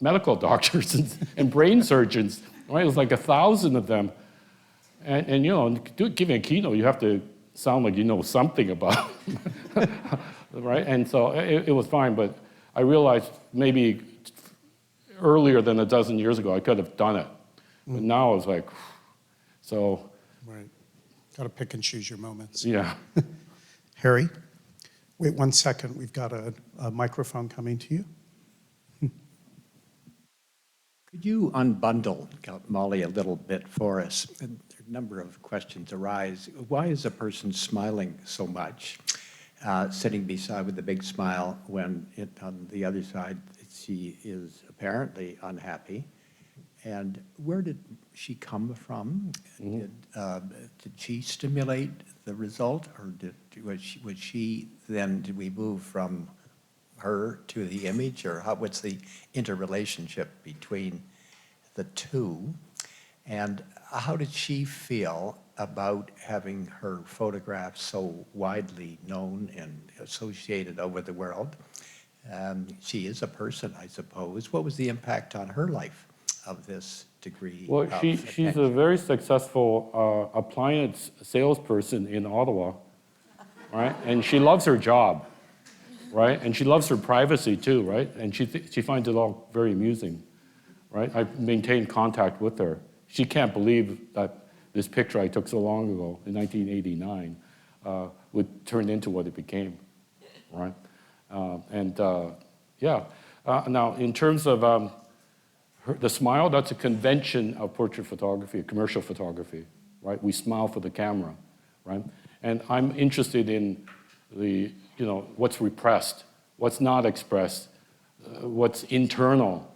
medical doctors and brain surgeons, right? It was like 1,000 of them. And giving a keynote, you have to sound like you know something about it, right? And so it was fine, but I realized maybe earlier than a dozen years ago, I could have done it. But now I was like, so. Right. Got to pick and choose your moments. Yeah. Harry, wait 1 second. We've got a microphone coming to you. Could you unbundle Molly a little bit for us? A number of questions arise. Why is a person smiling so much, sitting beside with a big smile when on the other side she is apparently unhappy? And where did she come from? Mm-hmm. Did she stimulate the result, or did we move from her to the image, or what's the interrelationship between the two? And how did she feel about having her photographs so widely known and associated over the world? She is a person, I suppose. What was the impact on her life of this degree? Well, she's a very successful appliance salesperson in Ottawa, right? And she loves her job, right? And she loves her privacy too, right? And she finds it all very amusing, right? I maintained contact with her. She can't believe that this picture I took so long ago, in 1989, would turn into what it became, right? Now, in terms of the smile, that's a convention of portrait photography, commercial photography, right? We smile for the camera, right? And I'm interested in the, what's repressed, what's not expressed, what's internal,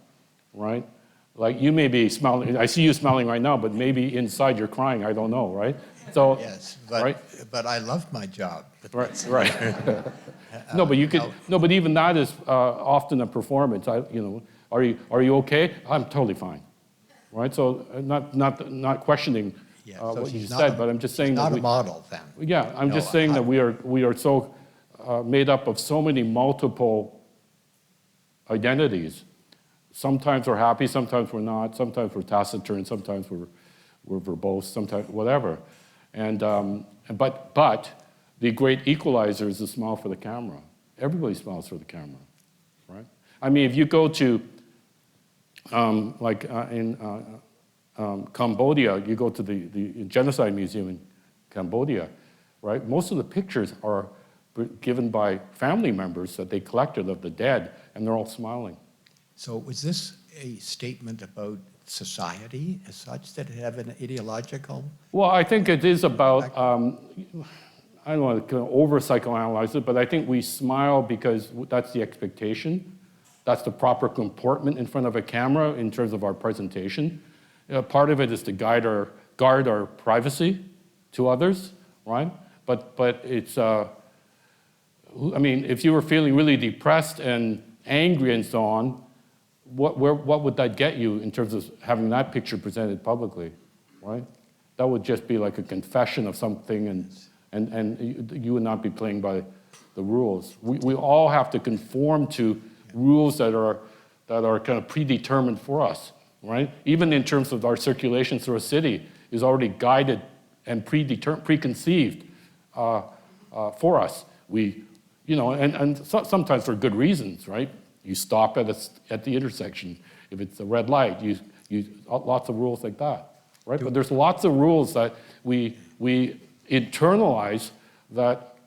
right? Like you may be smiling, I see you smiling right now, but maybe inside you're crying, I don't know, right? So, Yes, right? but I love my job. Right, right. No, but you could, no, but even that is often a performance. Are you okay? I'm totally fine, right? So not questioning Yeah, so what you she's said, but I'm just saying not that a model then. yeah, I'm just saying that we are so made up of so many multiple identities. Sometimes we're happy, sometimes we're not, sometimes we're taciturn, sometimes we're verbose, sometimes whatever. And but the great equalizer is the smile for the camera. Everybody smiles for the camera, right? I mean, if you go to in Cambodia, you go to the Genocide Museum in Cambodia, right? Most of the pictures are given by family members that they collected of the dead, and they're all smiling. So was this a statement about society as such that it have an ideological? Well, I think it is about, I don't want to over-psychoanalyze it, but I think we smile because that's the expectation. That's the proper comportment in front of a camera in terms of our presentation. Part of it is to guard our privacy to others, right? But it's, I mean, if you were feeling really depressed and angry and so on, what would that get you in terms of having that picture presented publicly, right? That would just be like a confession of something, and you would not be playing by the rules. We all have to conform to rules that are kind of predetermined for us, right? Even in terms of our circulation through a city is already guided and preconceived for us. Sometimes for good reasons, right? You stop at the intersection. If it's a red light, you lots of rules like that, right? But there's lots of rules that we internalize that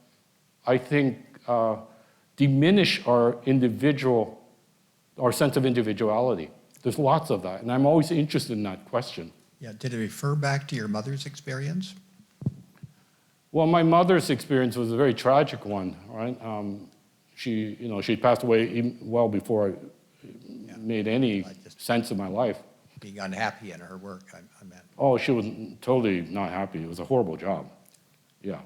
I think diminish our sense of individuality. There's lots of that, and I'm always interested in that question. Yeah, did it refer back to your mother's experience? Well, my mother's experience was a very tragic one, right? She passed away even well before I made any sense of my life. Being unhappy in her work, I meant. Oh, she was totally not happy. It was a horrible job. Yeah.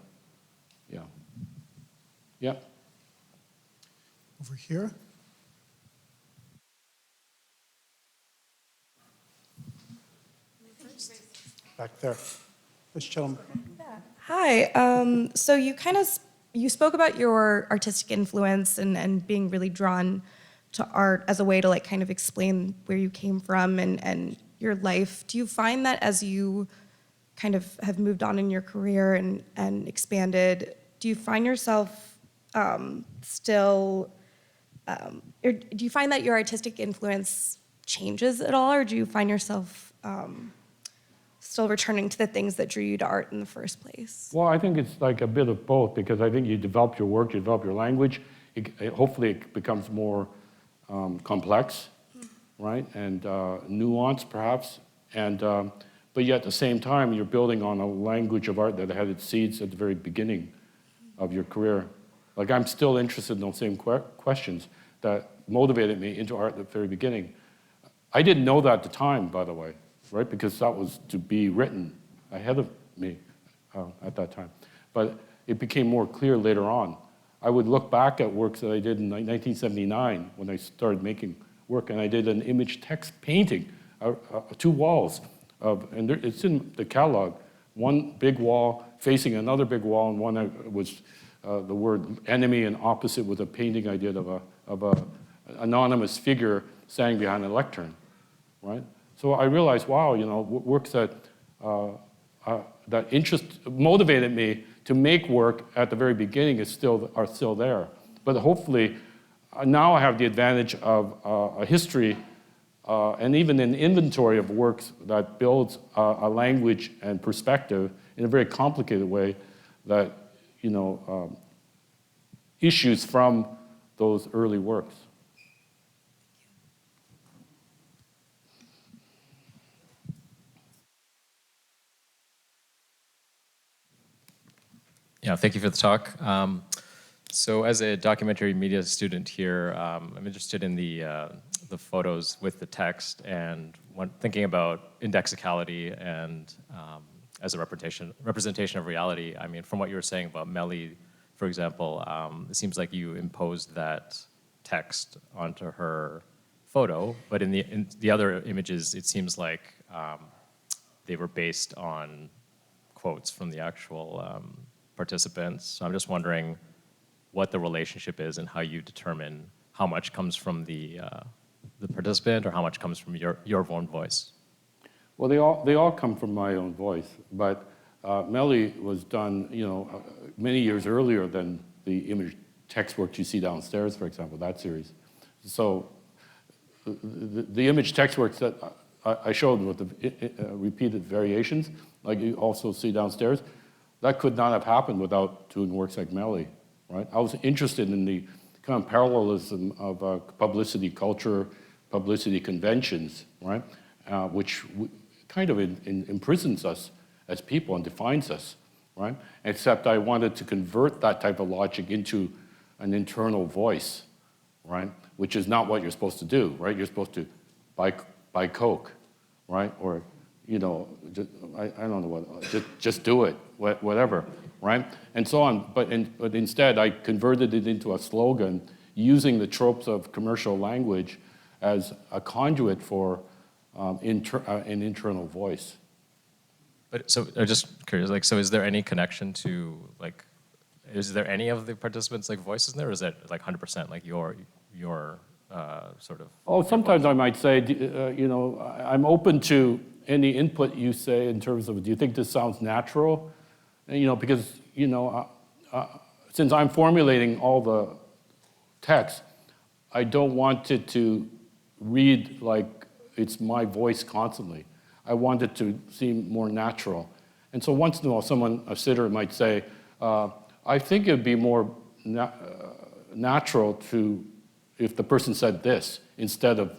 Over here. Back there. This gentleman. Hi. So you spoke about your artistic influence and being really drawn to art as a way to kind of explain where you came from and your life. Do you find that as you kind of have moved on in your career and expanded, do you find yourself or do you find that your artistic influence changes at all, or do you find yourself still returning to the things that drew you to art in the first place? Well, I think it's like a bit of both, because I think you develop your work, you develop your language. Hopefully it becomes more complex, right? And nuanced, perhaps. But yet at the same time, you're building on a language of art that had its seeds at the very beginning of your career. Like, I'm still interested in those same questions that motivated me into art at the very beginning. I didn't know that at the time, by the way, right? Because that was to be written ahead of me at that time. But it became more clear later on. I would look back at works that I did in 1979 when I started making work, and I did an image text painting, 2 walls, and it's in the catalog. One big wall facing another big wall, and one was the word enemy, and opposite with a painting I did of a anonymous figure standing behind a lectern, right? So I realized, wow, works that motivated me to make work at the very beginning are still there. But hopefully, now I have the advantage of a history and even an inventory of works that builds a language and perspective in a very complicated way that, issues from those early works. Yeah, thank you for the talk. So as a documentary media student here, I'm interested in the photos with the text, and when thinking about indexicality and as a representation of reality. I mean, from what you were saying about Melly, for example, it seems like you imposed that text onto her photo, but in the other images, it seems like they were based on quotes from the actual participants. So I'm just wondering what the relationship is and how you determine how much comes from the participant or how much comes from your own voice. Well, they all come from my own voice, but Melly was done, many years earlier than the image text work you see downstairs, for example, that series. So the image text works that I showed with the repeated variations, like you also see downstairs, that could not have happened without doing works like Melly, right? I was interested in the kind of parallelism of publicity culture, publicity conventions, right? Which kind of imprisons us as people and defines us, right? Except I wanted to convert that type of logic into an internal voice, right? Which is not what you're supposed to do, right? You're supposed to buy Coke, right? Or, I don't know what, just do it, whatever, right? And so on. But instead, I converted it into a slogan using the tropes of commercial language as a conduit for an internal voice. But so I'm just curious, like, so is there any connection to, like, is there any of the participants' like voices in there, or is that like 100% like your sort of? Oh, sometimes I might say, I'm open to any input you say in terms of, do you think this sounds natural? And, because, since I'm formulating all the text, I don't want it to read like it's my voice constantly. I want it to seem more natural. And so once in a while, a sitter might say, I think it'd be more natural if the person said this instead of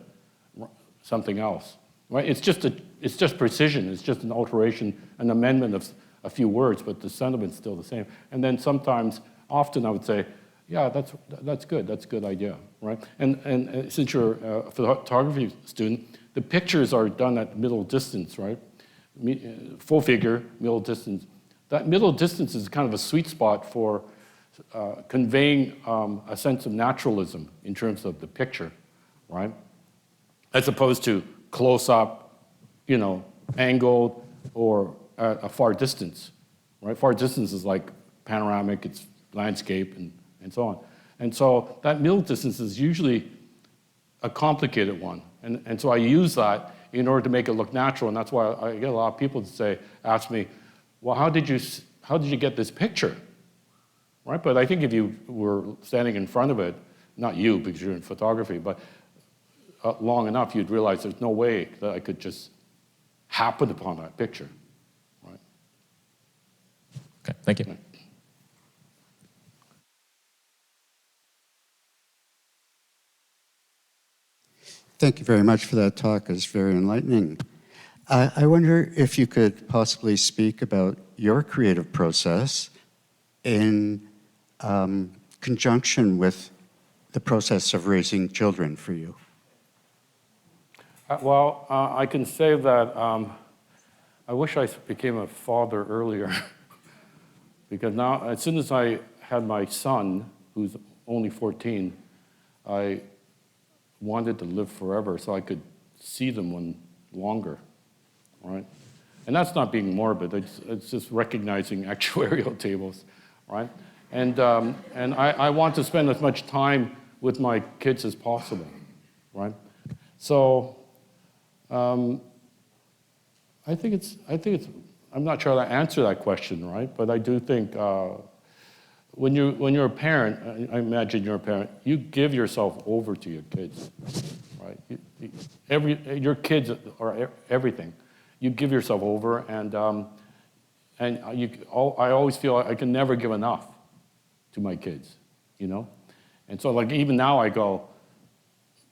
something else, right? It's just precision. It's just an alteration, an amendment of a few words, but the sentiment's still the same. And then often I would say, yeah, that's good. That's a good idea, right? And since you're a photography student, the pictures are done at middle distance, right? Full figure, middle distance. That middle distance is kind of a sweet spot for conveying a sense of naturalism in terms of the picture, right? As opposed to close up, angled, or at a far distance, right? Far distance is like panoramic, it's landscape, and so on. And so that middle distance is usually a complicated one. And so I use that in order to make it look natural, and that's why I get a lot of people to ask me, well, how did you get this picture, right? But I think if you were standing in front of it, not you because you're in photography, but long enough, you'd realize there's no way that I could just happen upon that picture, right? Okay, thank you. Thank you very much for that talk. It's very enlightening. I wonder if you could possibly speak about your creative process in conjunction with the process of raising children for you. Well, I can say that I wish I became a father earlier because now, as soon as I had my son, who's only 14, I wanted to live forever so I could see them longer, right? And that's not being morbid, it's just recognizing actuarial tables, right? And I want to spend as much time with my kids as possible, right? So I think it's, I'm not sure how to answer that question, right? But I do think when you're a parent, I imagine you're a parent, you give yourself over to your kids, right? Your kids are everything. You give yourself over, and I always feel I can never give enough. to my kids, you know? And so like even now I go,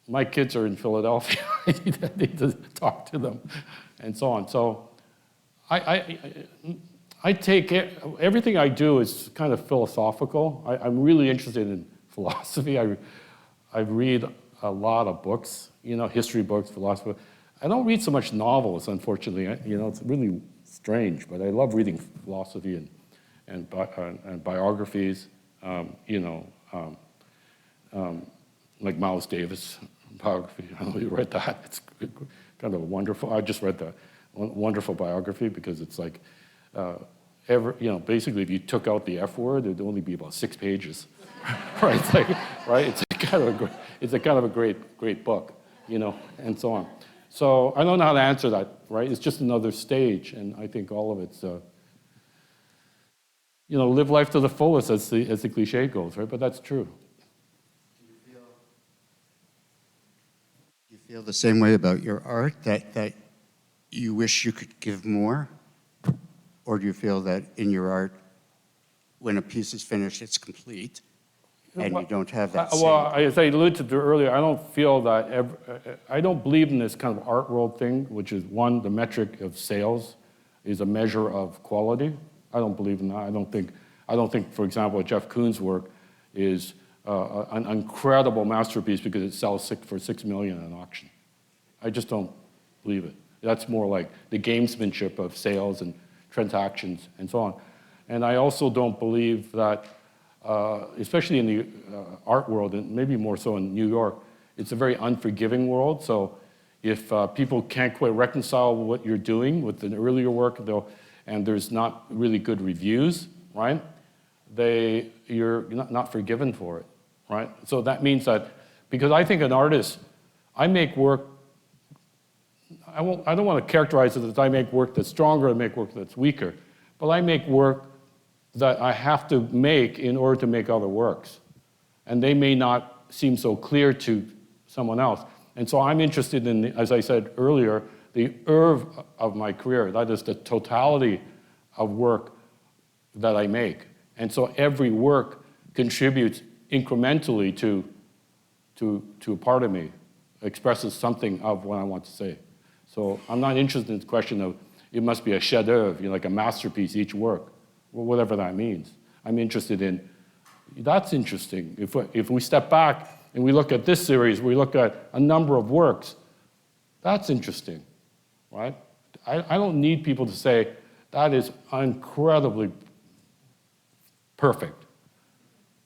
my kids are in Philadelphia, I need to talk to them, and so on. So I take it, everything I do is kind of philosophical. I'm really interested in philosophy. I read a lot of books, you know, history books, philosophy. I don't read so much novels, unfortunately. You know, it's really strange, but I love reading philosophy and biographies, you know, like Miles Davis biography. I don't know if you read that. It's kind of wonderful. I just read the wonderful biography because it's like, you know, basically if you took out the F word, it'd only be about 6 pages, right? It's like, right? It's a kind of a great book, you know, and so on. So I don't know how to answer that, right? It's just another stage, and I think all of it's, you know, live life to the fullest, as the cliche goes, right? But that's true. Do you feel the same way about your art, that you wish you could give more? Or do you feel that in your art, when a piece is finished, it's complete, and you don't have that same... Well, as I alluded to earlier, I don't feel that, I don't believe in this kind of art world thing, which is one, the metric of sales is a measure of quality. I don't believe in that. I don't think, for example, Jeff Koons' work is an incredible masterpiece because it sells for $6 million at an auction. I just don't believe it. That's more like the gamesmanship of sales and transactions and so on. And I also don't believe that, especially in the art world, and maybe more so in New York, it's a very unforgiving world. So if people can't quite reconcile what you're doing with the earlier work, and there's not really good reviews, right? You're not forgiven for it, right? So that means that, because I think an artist, I make work, I don't want to characterize it as I make work that's stronger and make work that's weaker, but I make work that I have to make in order to make other works. And they may not seem so clear to someone else. And so I'm interested in, as I said earlier, the oeuvre of my career. That is the totality of work that I make. And so every work contributes incrementally to a part of me, expresses something of what I want to say. So I'm not interested in the question of, it must be a chef-d'oeuvre, you know, like a masterpiece, each work, or whatever that means. I'm interested in, that's interesting. If we step back and we look at this series, we look at a number of works, that's interesting, right? I don't need people to say, that is incredibly perfect.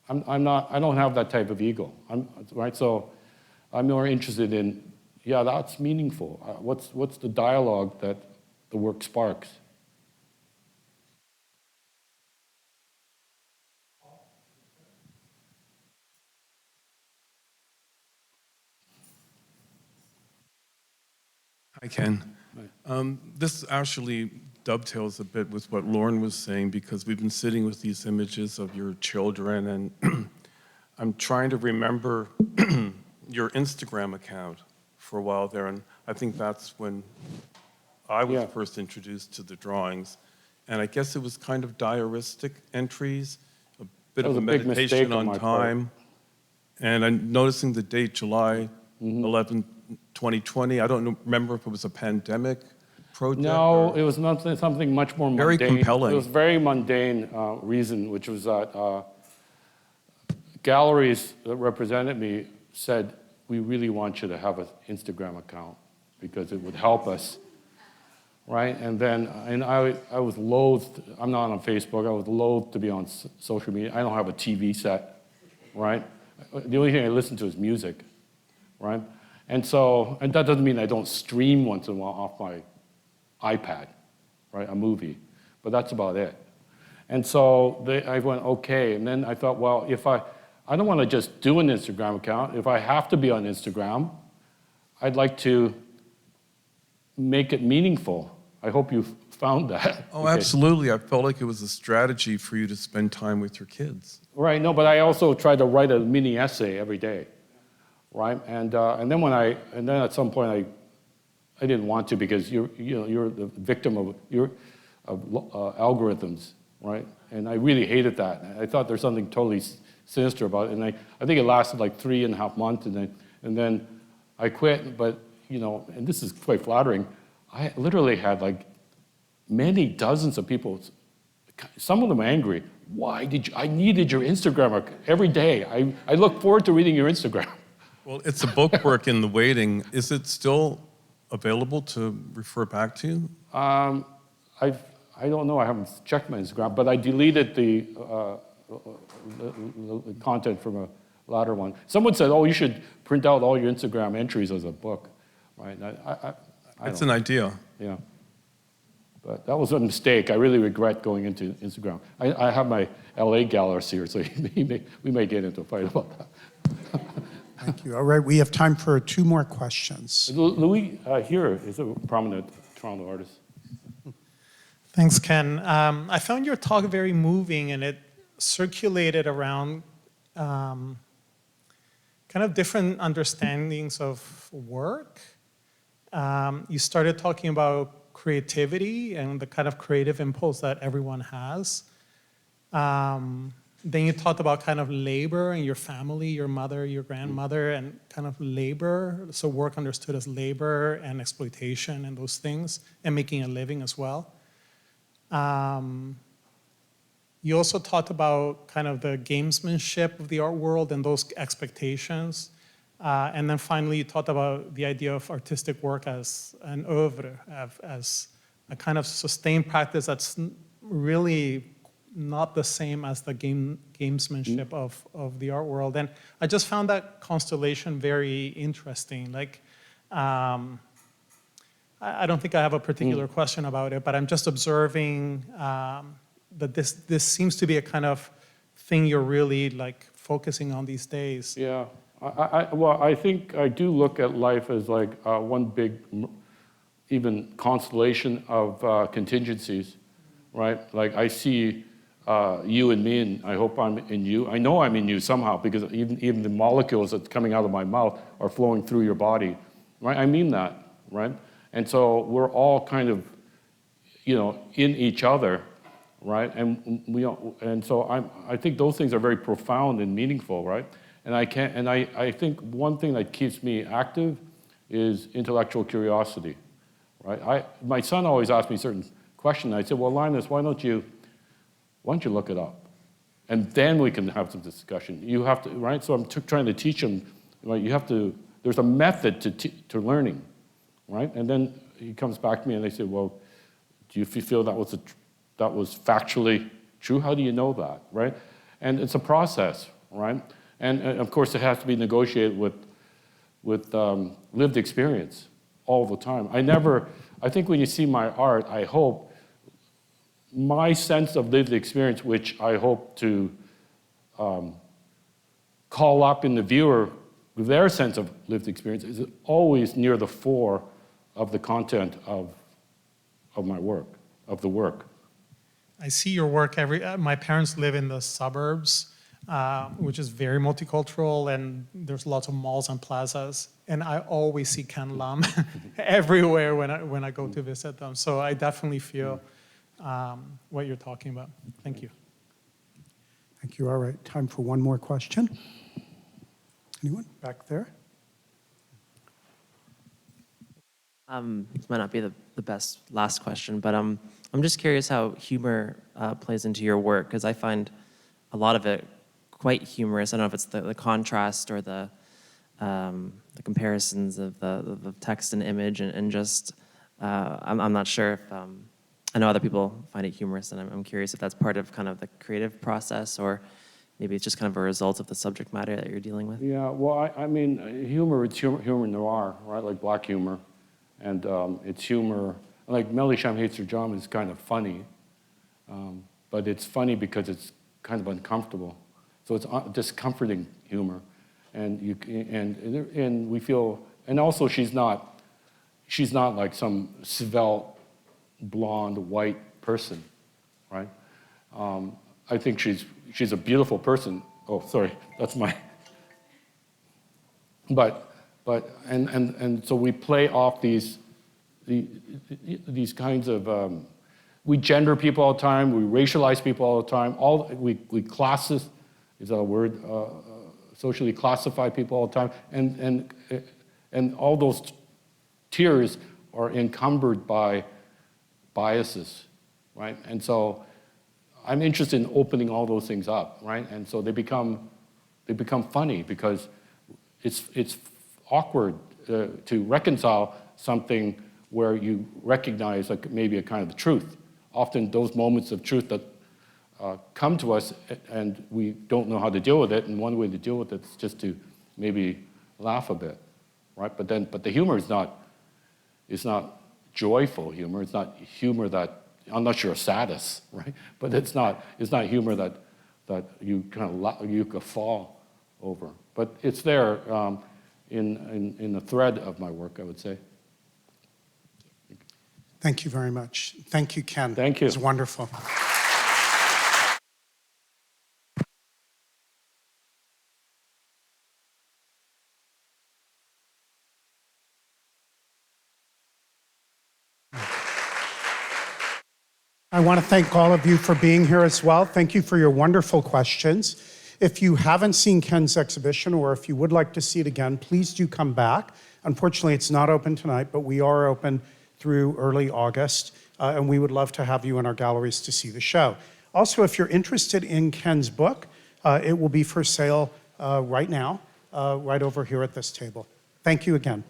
I don't have that type of ego, right? So I'm more interested in, yeah, that's meaningful. What's the dialogue that the work sparks? Hi, Ken. This actually dovetails a bit with what Lauren was saying, because we've been sitting with these images of your children, and I'm trying to remember your Instagram account for a while there, and I think that's when I was first introduced to the drawings. And I guess it was kind of diaristic entries, a bit of a meditation on time. And I'm noticing the date, July 11, 2020. I don't remember if it was a pandemic project. No, it was something much more mundane. Very compelling. It was very mundane reason, which was that galleries that represented me said, we really want you to have an Instagram account because it would help us, right? And then, I was loath, I'm not on Facebook, I was loath to be on social media. I don't have a TV set, right? The only thing I listen to is music, right? And so, and that doesn't mean I don't stream once in a while off my iPad, right, a movie, but that's about it. And so I went, okay, and then I thought, well, if I don't want to just do an Instagram account. If I have to be on Instagram, I'd like to make it meaningful. I hope you found that. Oh, absolutely. I felt like it was a strategy for you to spend time with your kids. Right, no, but I also tried to write a mini essay every day, right? And then at some point I didn't want to, because you're the victim of algorithms, right? And I really hated that. I thought there's something totally sinister about it. And I think it lasted like 3.5 months, and then I quit. But, you know, and this is quite flattering, I literally had like many dozens of people, some of them angry. Why did you, I needed your Instagram every day. I look forward to reading your Instagram. Well, it's a bookwork in the waiting. Is it still available to refer back to? I don't know, I haven't checked my Instagram, but I deleted the content from a latter one. Someone said, oh, you should print out all your Instagram entries as a book, right? It's an idea. Yeah. But that was a mistake. I really regret going into Instagram. I have my LA galleries here, so we may get into a fight about that. Thank you. All right, we have time for 2 more questions. Louis here is a prominent Toronto artist. Thanks, Ken. I found your talk very moving, and it circulated around kind of different understandings of work. You started talking about creativity and the kind of creative impulse that everyone has. Then you talked about kind of labor and your family, your mother, your grandmother, and kind of labor. So work understood as labor and exploitation and those things, and making a living as well. You also talked about kind of the gamesmanship of the art world and those expectations. And then finally, you talked about the idea of artistic work as an oeuvre, as a kind of sustained practice that's really not the same as the gamesmanship of the art world. And I just found that constellation very interesting. Like, I don't think I have a particular question about it, but I'm just observing that this seems to be a kind of thing you're really like focusing on these days. Yeah. Well, I think I do look at life as like one big, even constellation of contingencies, right? Like I see you and me, and I hope I'm in you. I know I'm in you somehow, because even the molecules that's coming out of my mouth are flowing through your body, right? I mean that, right? And so we're all kind of, you know, in each other, right? And so I think those things are very profound and meaningful, right? And I think one thing that keeps me active is intellectual curiosity, right? My son always asks me certain questions. I said, well, Linus, why don't you look it up? And then we can have some discussion. You have to, right? So I'm trying to teach him, right? There's a method to learning, right? And then he comes back to me and they say, well, do you feel that was factually true? How do you know that, right? And it's a process, right? And of course, it has to be negotiated with lived experience all the time. I think when you see my art, I hope my sense of lived experience, which I hope to call up in the viewer, their sense of lived experience, is always near the fore of the content of my work, of the work. I see your work my parents live in the suburbs, which is very multicultural, and there's lots of malls and plazas. And I always see Ken Lum everywhere when I go to visit them. So I definitely feel what you're talking about. Thank you. Thank you. All right, time for one more question. Anyone back there? This might not be the best last question, but I'm just curious how humor plays into your work, because I find a lot of it quite humorous. I don't know if it's the contrast or the comparisons of the text and image, and just I'm not sure if I know other people find it humorous, and I'm curious if that's part of kind of the creative process, or maybe it's just kind of a result of the subject matter that you're dealing with. Yeah, well, I mean, humor, it's humor noir, right? Like black humor. And it's humor, like Melly Sham Hates Her Job is kind of funny, but it's funny because it's kind of uncomfortable. So it's discomforting humor, and we feel, and also she's not like some svelte, blonde, white person, right? I think she's a beautiful person. Oh, sorry, that's my. But so we play off these kinds of we gender people all the time, we racialize people all the time, we classes, is that a word? Socially classify people all the time, and all those tiers are encumbered by biases, right? And so I'm interested in opening all those things up, right? And so they become funny because it's awkward to reconcile something where you recognize like maybe a kind of truth. Often those moments of truth that come to us and we don't know how to deal with it, and one way to deal with it is just to maybe laugh a bit, right? But the humor is not joyful humor. It's not humor that, unless you're a sadist, right? But it's not humor that you kind of you could fall over. But it's there in the thread of my work, I would say. Thank you very much. Thank you, Ken. Thank you. It was wonderful. I want to thank all of you for being here as well. Thank you for your wonderful questions. If you haven't seen Ken's exhibition, or if you would like to see it again, please do come back. Unfortunately, it's not open tonight, but we are open through early August, and we would love to have you in our galleries to see the show. Also, if you're interested in Ken's book, it will be for sale right now, right over here at this table. Thank you again.